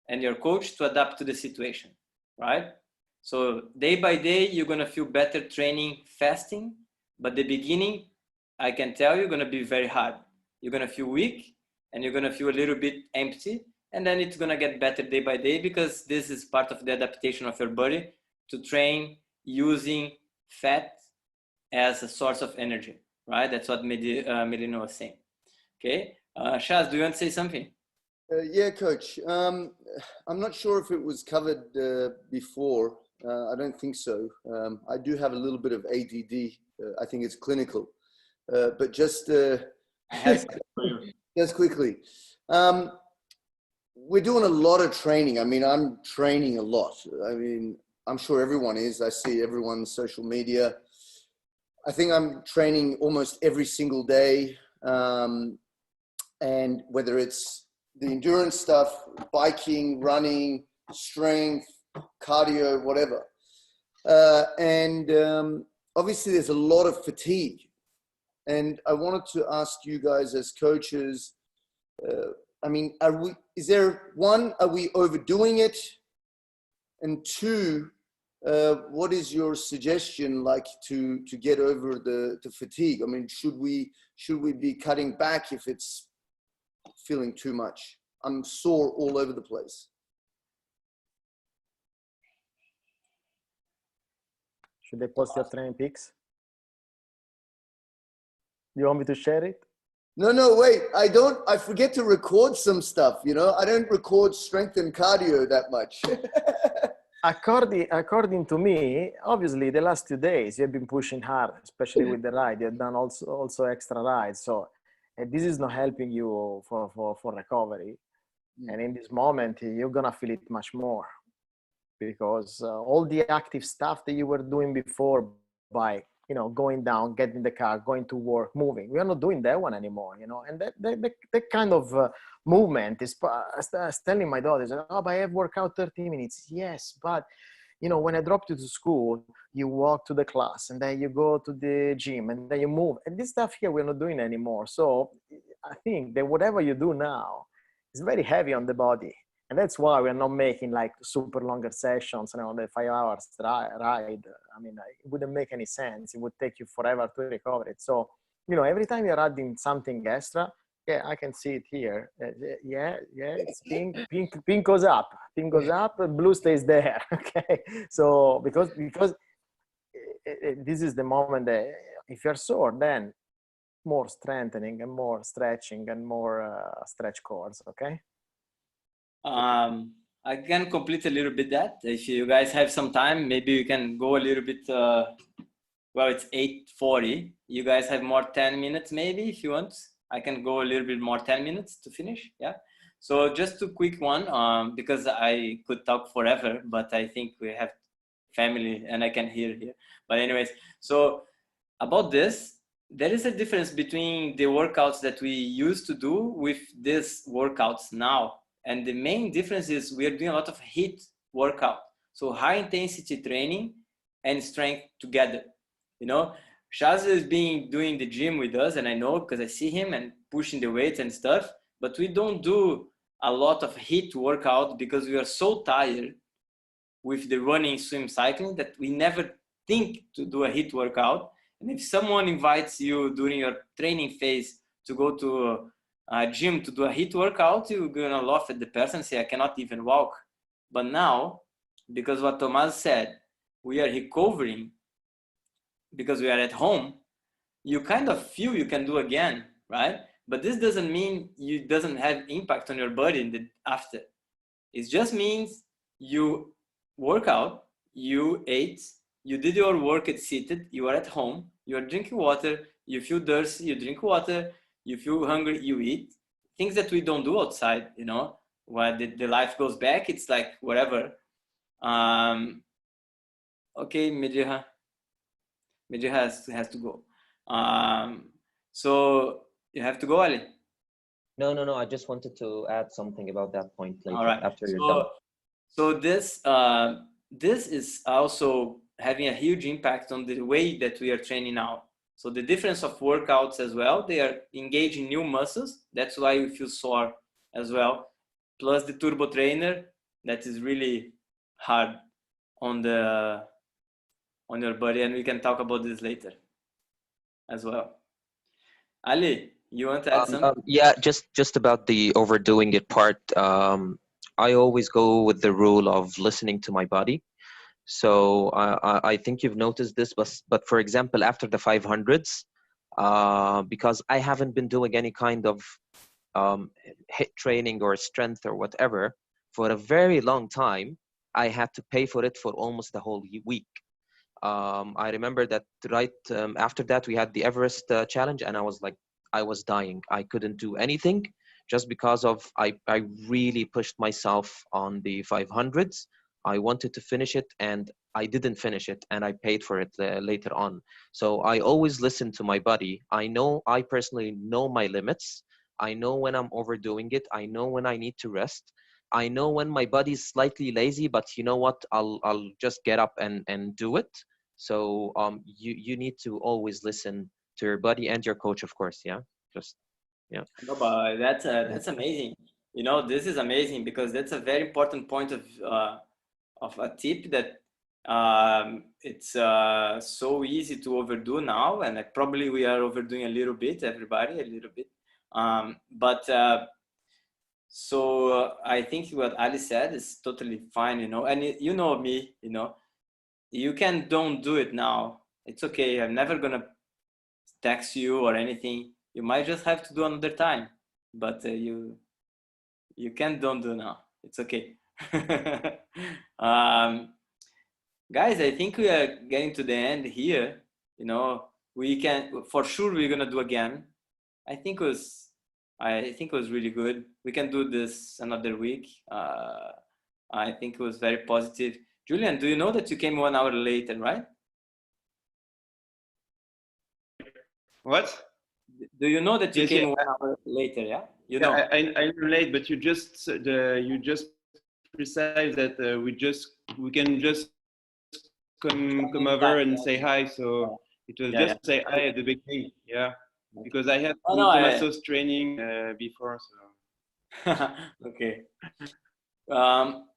and your coach to adapt to the situation, right? So day by day, you're gonna feel better training fasting, but the beginning, I can tell you, gonna be very hard. You're gonna feel weak, and you're gonna feel a little bit empty, and then it's gonna get better day by day, because this is part of the adaptation of your body to train using fat as a source of energy, right? That's what Melina was saying. Okay, Shaz, do you want to say something? Yeah, coach. I'm not sure if it was covered before. I don't think so. I do have a little bit of ADD. I think it's clinical. But just just quickly, we're doing a lot of training. I mean, I'm training a lot. I mean, I'm sure everyone is. I see everyone's social media. I think I'm training almost every single day. And whether it's the endurance stuff, biking, running, strength, cardio, whatever. Obviously there's a lot of fatigue. And I wanted to ask you guys as coaches, I mean, are we overdoing it? And 2, what is your suggestion like to get over the fatigue? I mean, should we be cutting back if it's feeling too much? I'm sore all over the place. Should I post your training pics? You want me to share it? No, wait, I forget to record some stuff, you know, I don't record strength and cardio that much. According to me, obviously the last 2 days you've been pushing hard, especially with the ride. You've done also extra rides. So this is not helping you for recovery. And in this moment, you're gonna feel it much more because all the active stuff that you were doing before by, you know, going down, getting in the car, going to work, moving. We are not doing that one anymore, you know. And that kind of movement is, I was telling my daughters, oh, but I have worked out 30 minutes. Yes, but, you know, when I dropped you to school, you walk to the class and then you go to the gym and then you move. And this stuff here, we're not doing anymore. So I think that whatever you do now is very heavy on the body. And that's why we're not making like super longer sessions, you know, the 5 hours ride. I mean, it wouldn't make any sense. It would take you forever to recover it. So, you know, every time you're adding something extra, yeah, I can see it here. Yeah, it's pink goes up, blue stays there. Okay. So because this is the moment that if you're sore, then more strengthening and more stretching and more stretch cords. Okay. I can complete a little bit that. If you guys have some time, maybe you can go a little bit. Well, it's 8:40. You guys have more 10 minutes, maybe if you want. I can go a little bit more 10 minutes to finish. Yeah. So just a quick one, because I could talk forever, but I think we have family and I can hear here. But anyways, so about this, there is a difference between the workouts that we used to do with these workouts now. And the main difference is we are doing a lot of HIIT workout. So high intensity training and strength together. You know, Shaz is doing the gym with us, and I know because I see him and pushing the weights and stuff, but we don't do a lot of HIIT workout because we are so tired with the running, swim, cycling that we never think to do a HIIT workout. And if someone invites you during your training phase to go to a gym to do a HIIT workout, you're gonna laugh at the person and say, I cannot even walk. But now, because what Tomas said, we are recovering because we are at home, you kind of feel you can do again, right? But this doesn't mean you doesn't have impact on your body in the after. It just means you work out, you ate, you did your work at seated, you are at home, you are drinking water, you feel thirsty, you drink water, you feel hungry, you eat. Things that we don't do outside, you know, when the life goes back, it's like whatever. Okay, Medja has to go. So you have to go, Ali? No. I just wanted to add something about that point later. All right. After you're done. So this is also having a huge impact on the way that we are training now. So the difference of workouts as well, they are engaging new muscles. That's why you feel sore as well. Plus the turbo trainer, that is really hard on your body. And we can talk about this later as well. Ali, you want to add something? Yeah, just about the overdoing it part. I always go with the rule of listening to my body. So I think you've noticed this, but for example, after the 500s, because I haven't been doing any kind of HIIT training or strength or whatever for a very long time, I had to pay for it for almost the whole week. I remember that right after that, we had the Everest challenge, and I was dying. I couldn't do anything just because of I really pushed myself on the 500s. I wanted to finish it and I didn't finish it, and I paid for it later on. So I always listen to my body. I personally know my limits. I know when I'm overdoing it. I know when I need to rest. I know when my body's slightly lazy, but you know what? I'll just get up and do it. So you need to always listen to your body and your coach, of course. Yeah. Yeah. No, but that's amazing. You know, this is amazing because that's a very important point of a tip that it's so easy to overdo now, and probably we are overdoing a little bit, everybody a little bit. But So I think what Ali said is totally fine, you know, and you know me, you know, you can don't do it now. It's okay. I'm never gonna text you or anything. You might just have to do another time, but you can don't do now. It's okay. Guys, I think we are getting to the end here. You know, we can for sure we're gonna do again. I think it was really good. We can do this another week. I think it was very positive. Julian, do you know that you came 1 hour later, right? What? Do you know that you Yes, came yeah. 1 hour later? Yeah, you Yeah, know. I'm late, but you just precise that we can just come over and say hi. So it was Yeah, just say hi at the beginning. Yeah, because I had Oh, to do no, Tommaso's training before. So okay.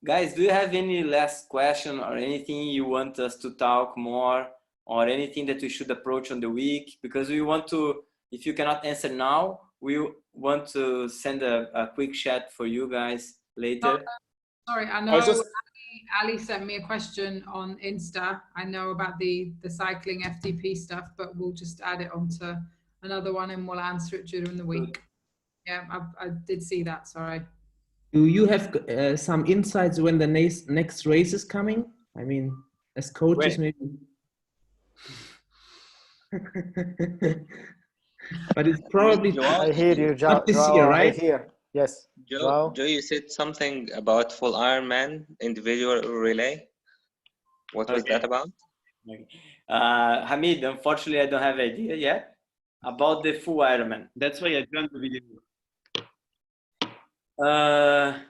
Guys, do you have any last question or anything you want us to talk more, or anything that we should approach on the week? Because we want to, if you cannot answer now, we want to send a quick chat for you guys later. Sorry, I know Ali sent me a question on Insta. I know about the cycling FTP stuff, but we'll just add it onto another one and we'll answer it during the week. Yeah, I did see that, sorry. Do you have some insights when the next race is coming? I mean, as coaches, maybe. But it's probably I hear you, not this year, right? I hear. Yes. Joe, you said something about full Ironman individual relay. What was that about? Hamid, unfortunately, I don't have an idea yet about the full Ironman. that's why I joined the video.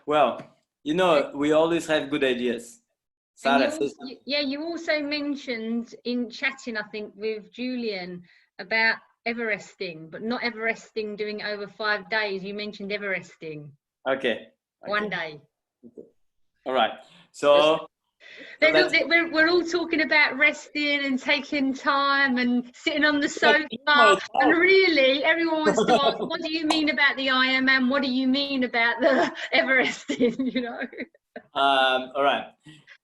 Well, you know, we always have good ideas. Sarah, You also mentioned in chatting, I think, with Julian about Everesting, but not Everesting doing it over 5 days. You mentioned Everesting. Okay. 1 day. Okay. All right. So we're all talking about resting and taking time and sitting on the sofa, and really everyone wants to ask, what do you mean about the Ironman? What do you mean about the Everesting? You know. All right.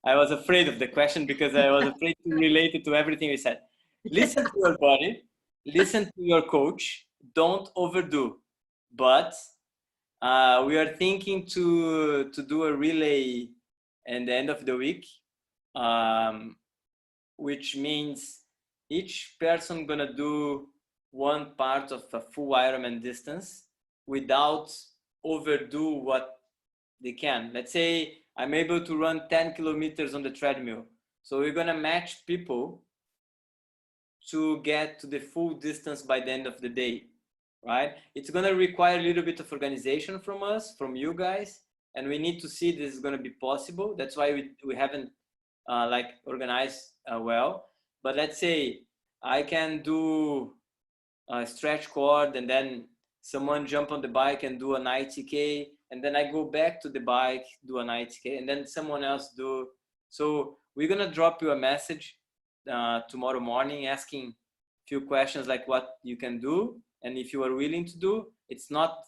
I was afraid of the question because I was afraid to relate it to everything we said. Listen to your body, listen to your coach, don't overdo. But we are thinking to do a relay at the end of the week, which means each person gonna do one part of a full Ironman distance without overdo what they can. Let's say I'm able to run 10 kilometers on the treadmill. So we're gonna match people to get to the full distance by the end of the day, right? It's gonna require a little bit of organization from us, from you guys, and we need to see this is gonna be possible. That's why we haven't like organized well. But let's say I can do a stretch cord and then someone jump on the bike and do an ITK, and then I go back to the bike, do an ITK, and then someone else do. So we're gonna drop you a message tomorrow morning asking a few questions like what you can do and if you are willing to do. It's not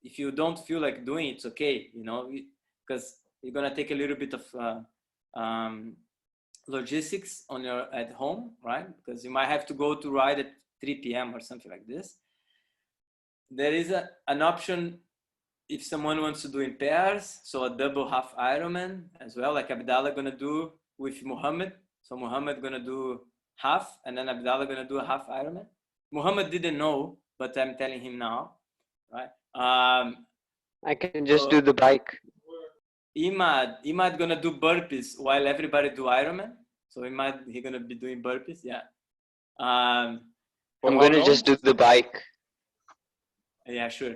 if you don't feel like doing it's okay, you know, because you're gonna take a little bit of logistics on your at home, right? Because you might have to go to ride at 3 p.m. or something like this. There is an option if someone wants to do in pairs, so a double half Ironman as well, like Abdallah gonna do with Muhammad. So Muhammad gonna do half, and then Abdallah gonna do a half Ironman. Muhammad didn't know, but I'm telling him now, right? I can just do the bike. Imad gonna do burpees while everybody do Ironman. So he gonna be doing burpees, yeah. I'm gonna just do the bike. Yeah, sure.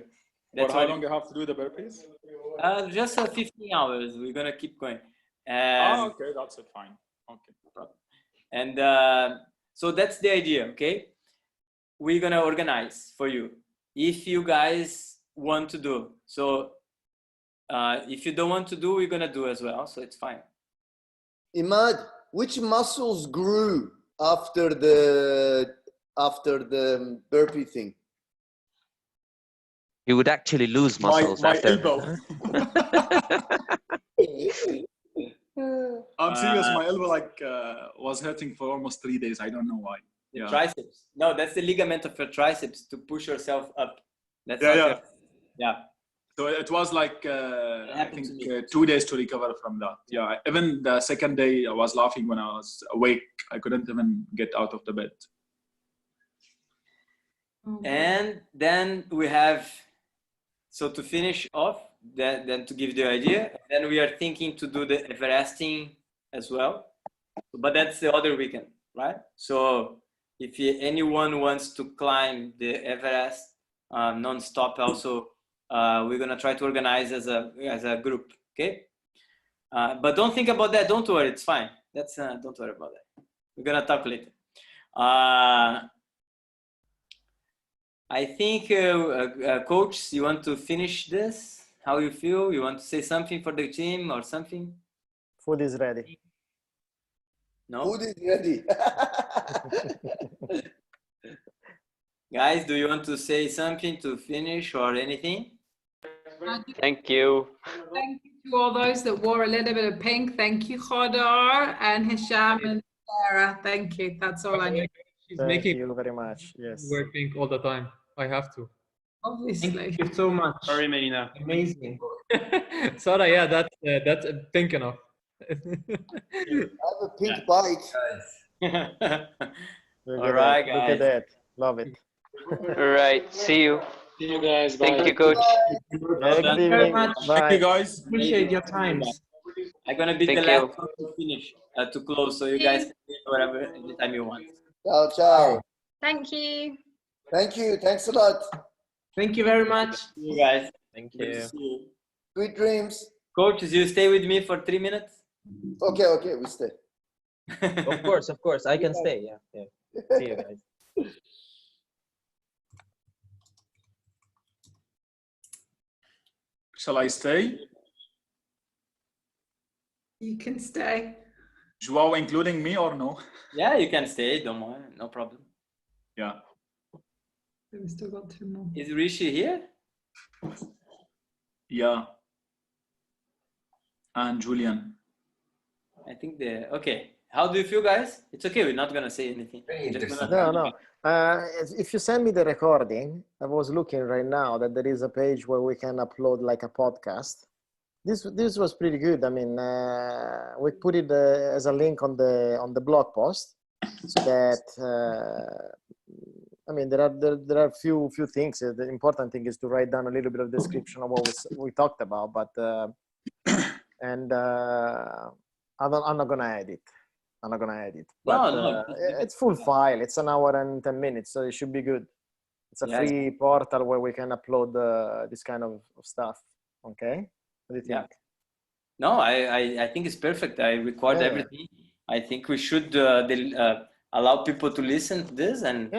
For how long you have to do the burpees? Just 15 hours. We're gonna keep going. Okay, that's it. Fine. Okay, no problem. And so that's the idea. Okay, we're gonna organize for you if you guys want to do. So if you don't want to do, we're gonna do as well. So it's fine. Imad, which muscles grew after the burpee thing? You would actually lose muscles my after. elbow. I'm serious. My elbow was hurting for almost 3 days. I don't know why. The triceps. No, that's the ligament of your triceps to push yourself up. That's yeah. So it was like I think 2 days to recover from that. Yeah, even the second day I was laughing when I was awake. I couldn't even get out of the bed. And then we have, so to finish off, then to give the idea, then we are thinking to do the Everesting as well, but that's the other weekend, right? So if anyone wants to climb the Everest non-stop also, we're gonna try to organize as a group, okay? But don't think about that, don't worry, it's fine. That's don't worry about that. We're gonna talk later. I think, coach, you want to finish this? How you feel? You want to say something for the team or something? Food is ready. No? Food is ready. Guys, do you want to say something to finish or anything? Thank you. Thank you to all those that wore a little bit of pink. Thank you, Khodar and Hisham and Sarah. Thank you. That's all I need. She's Thank making you very much. Yes. wear pink all the time. I have to. Obviously. Thank you so much. Sorry, Melina. Amazing. Sarah, yeah, that's pink enough. I have a pink bike. All right, guys. Look at that. Love it. All right. See you. See you guys. Thank Bye. you, coach. Good evening. Bye. Thank you, guys. Appreciate your times. I'm gonna be Thank the you. last one to finish, to close, so you guys can do whatever anytime you want. Ciao, ciao. Thank you. Thank you. Thanks a lot. Thank you very much. See you guys. Thank Good to you. see you. Sweet dreams. Coach, you stay with me for 3 minutes? Okay, okay, we stay. Of course. I can stay. Yeah. See you guys. Shall I stay? You can stay. Joao including me or no? Yeah, you can stay, don't worry, no problem. Yeah. We still got 2 more. Is Rishi here? Yeah. And Julian. I think okay. How do you feel, guys? It's okay, we're not gonna say anything. No. If you send me the recording, I was looking right now that there is a page where we can upload like a podcast. This was pretty good. I mean, we put it as a link on the blog post, so that I mean there are few things. The important thing is to write down a little bit of description of what we talked about, but I'm not gonna edit. But No. it's full file. It's an hour and 10 minutes, so it should be good. It's a free portal where we can upload this kind of stuff. Okay. What do you think? Yeah. No, I think it's perfect. I record everything. I think we should allow people to listen to this and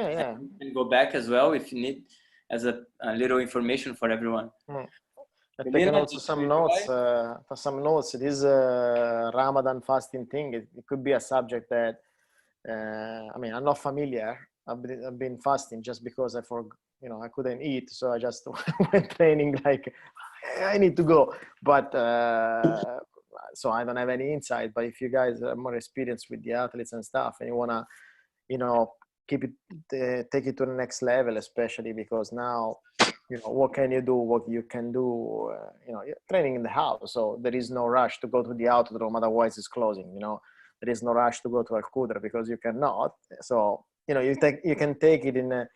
go back as well if you need, as a little information for everyone. I've taken also some notes. This Ramadan fasting thing, it could be a subject that I mean, I'm not familiar. I've been fasting just because I couldn't eat, so I just went training like I need to go. But so I don't have any insight. But if you guys are more experienced with the athletes and stuff, and you wanna, keep it, take it to the next level, especially because now, what can you do? What you can do, you're training in the house, so there is no rush to go to the autodrome, otherwise it's closing. There is no rush to go to Al Qudra because you cannot. So you can take it in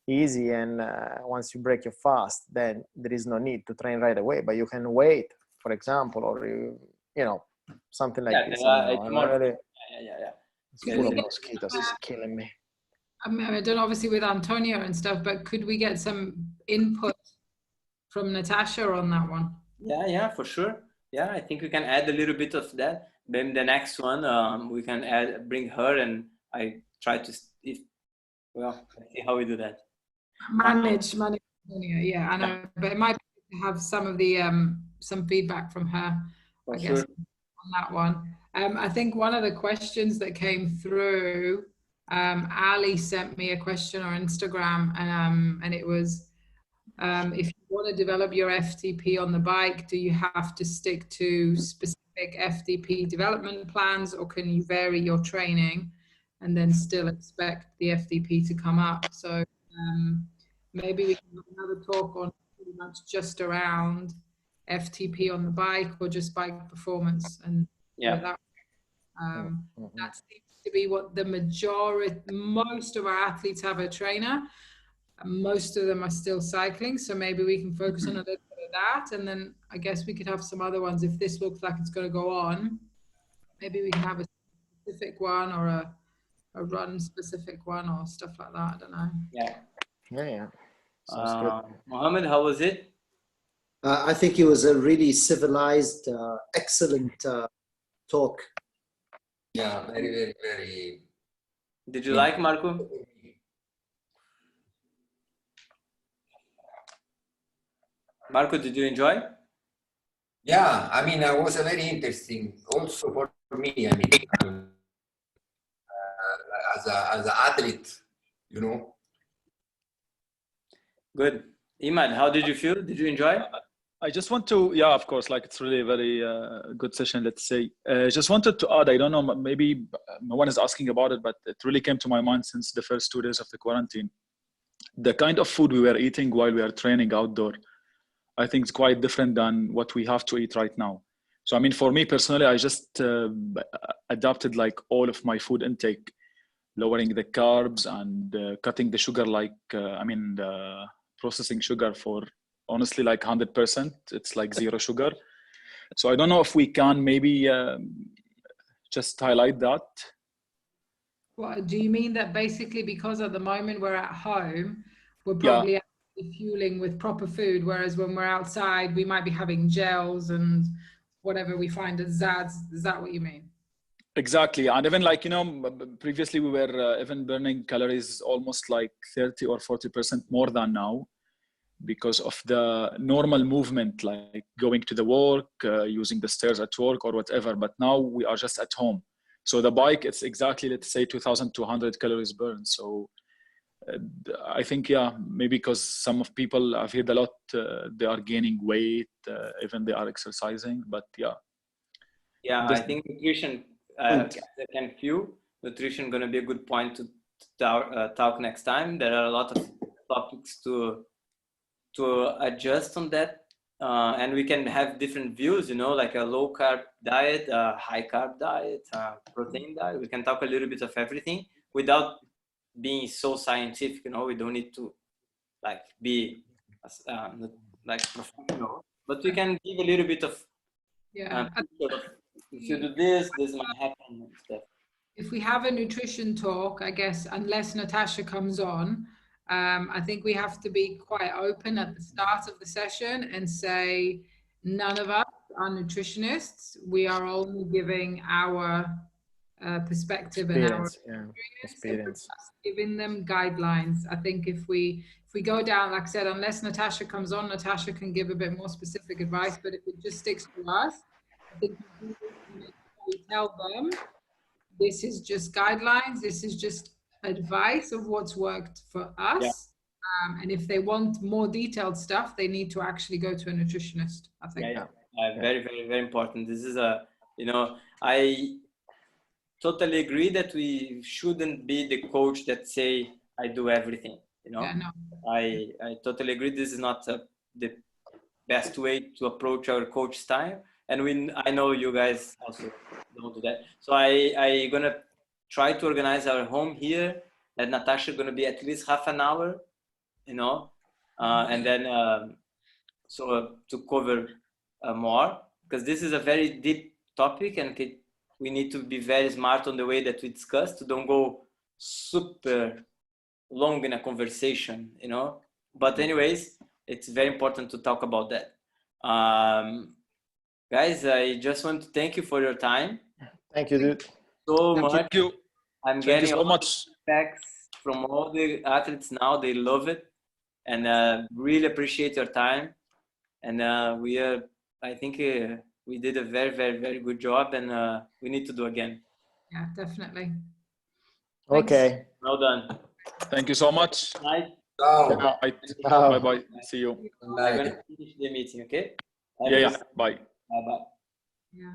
easy, and once you break your fast, then there is no need to train right away. But you can wait, for example, or something like this. It's full of mosquitoes. It's killing me. I mean, I don't know, obviously with Antonio and stuff, but could we get some input from Natasha on that one? Yeah, for sure. Yeah, I think we can add a little bit of that. Then the next one, we can bring her, and I try to see how we do that. Manage, yeah, I know, but it might be to have some of the some feedback from her, I guess, on that one. I think one of the questions that came through, Ali sent me a question on Instagram, and it was, If you want to develop your FTP on the bike, do you have to stick to specific FTP development plans, or can you vary your training and then still expect the FTP to come up? So maybe we can have another talk on pretty much just around FTP on the bike or just bike performance, and that seems to be what the most of our athletes have a trainer. Most of them are still cycling, so maybe we can focus on a little bit of that, and then I guess we could have some other ones if this looks like it's going to go on. Maybe we can have a specific one or a run specific one or stuff like that. I don't know. Yeah. Sounds good. Mohammed, how was it? I think it was a really civilized, excellent talk. Yeah, very. Did you like Marco? Marco, did you enjoy? Yeah, I mean, it was a very interesting also for me. I mean, as an athlete, you know. Good. Imad, how did you feel? Did you enjoy? I just want to, of course, like it's really a very good session, let's say. Just wanted to add, I don't know, maybe no one is asking about it, but it really came to my mind since the first 2 days of the quarantine. The kind of food we were eating while we are training outdoor, I think it's quite different than what we have to eat right now. So, I mean, for me personally, I just adapted like all of my food intake, lowering the carbs and cutting the sugar, processing sugar for honestly like 100%. It's like 0 sugar. So I don't know if we can maybe just highlight that. Well, do you mean that basically because at the moment we're at home, we're probably fueling with proper food, whereas when we're outside, we might be having gels and whatever we find at Zad's? Is that what you mean? Exactly. And even like, you know, previously we were even burning calories almost like 30 or 40% more than now, because of the normal movement, like going to the work, using the stairs at work or whatever. But now we are just at home. So the bike, it's exactly, let's say 2,200 calories burned. So I think, maybe because some of people, I've heard a lot, they are gaining weight, even they are exercising, but I think nutrition, nutrition going to be a good point to talk next time. There are a lot of topics to adjust on that, and we can have different views, you know, like a low carb diet, a high carb diet, protein diet. We can talk a little bit of everything without being so scientific, you know. We don't need to like be like professional, but we can give a little bit of if you do this might happen and stuff. If we have a nutrition talk, I guess, unless Natasha comes on, I think we have to be quite open at the start of the session and say, none of us are nutritionists. We are only giving our perspective and our experience, giving them guidelines. I think if we go down, like I said, unless Natasha comes on, Natasha can give a bit more specific advice, but if it just sticks to us, I think we tell them, this is just guidelines, this is just advice of what's worked for us, and if they want more detailed stuff, they need to actually go to a nutritionist. I think very, very, very important. This is a, you know, I totally agree that we shouldn't be the coach that say I do everything, you know. I totally agree. This is not the best way to approach our coach style, and I know you guys also don't do that. So I gonna try to organize our home here, that Natasha gonna be at least half an hour, you know, and then so to cover more, because this is a very deep topic, and we need to be very smart on the way that we discuss, to don't go super long in a conversation, you know. But anyways, it's very important to talk about that. Guys, I just want to thank you for your time. Thank you, dude. So much. Thank you. I'm getting so much feedbacks from all the athletes now. They love it, and really appreciate your time. And I think we did a very, very, very good job, and we need to do again. Yeah, definitely. Okay. Well done. Thank you so much. Night. Ciao. Bye bye. See you. I'm gonna finish the meeting, okay? Yeah. Bye. Bye bye. Yeah.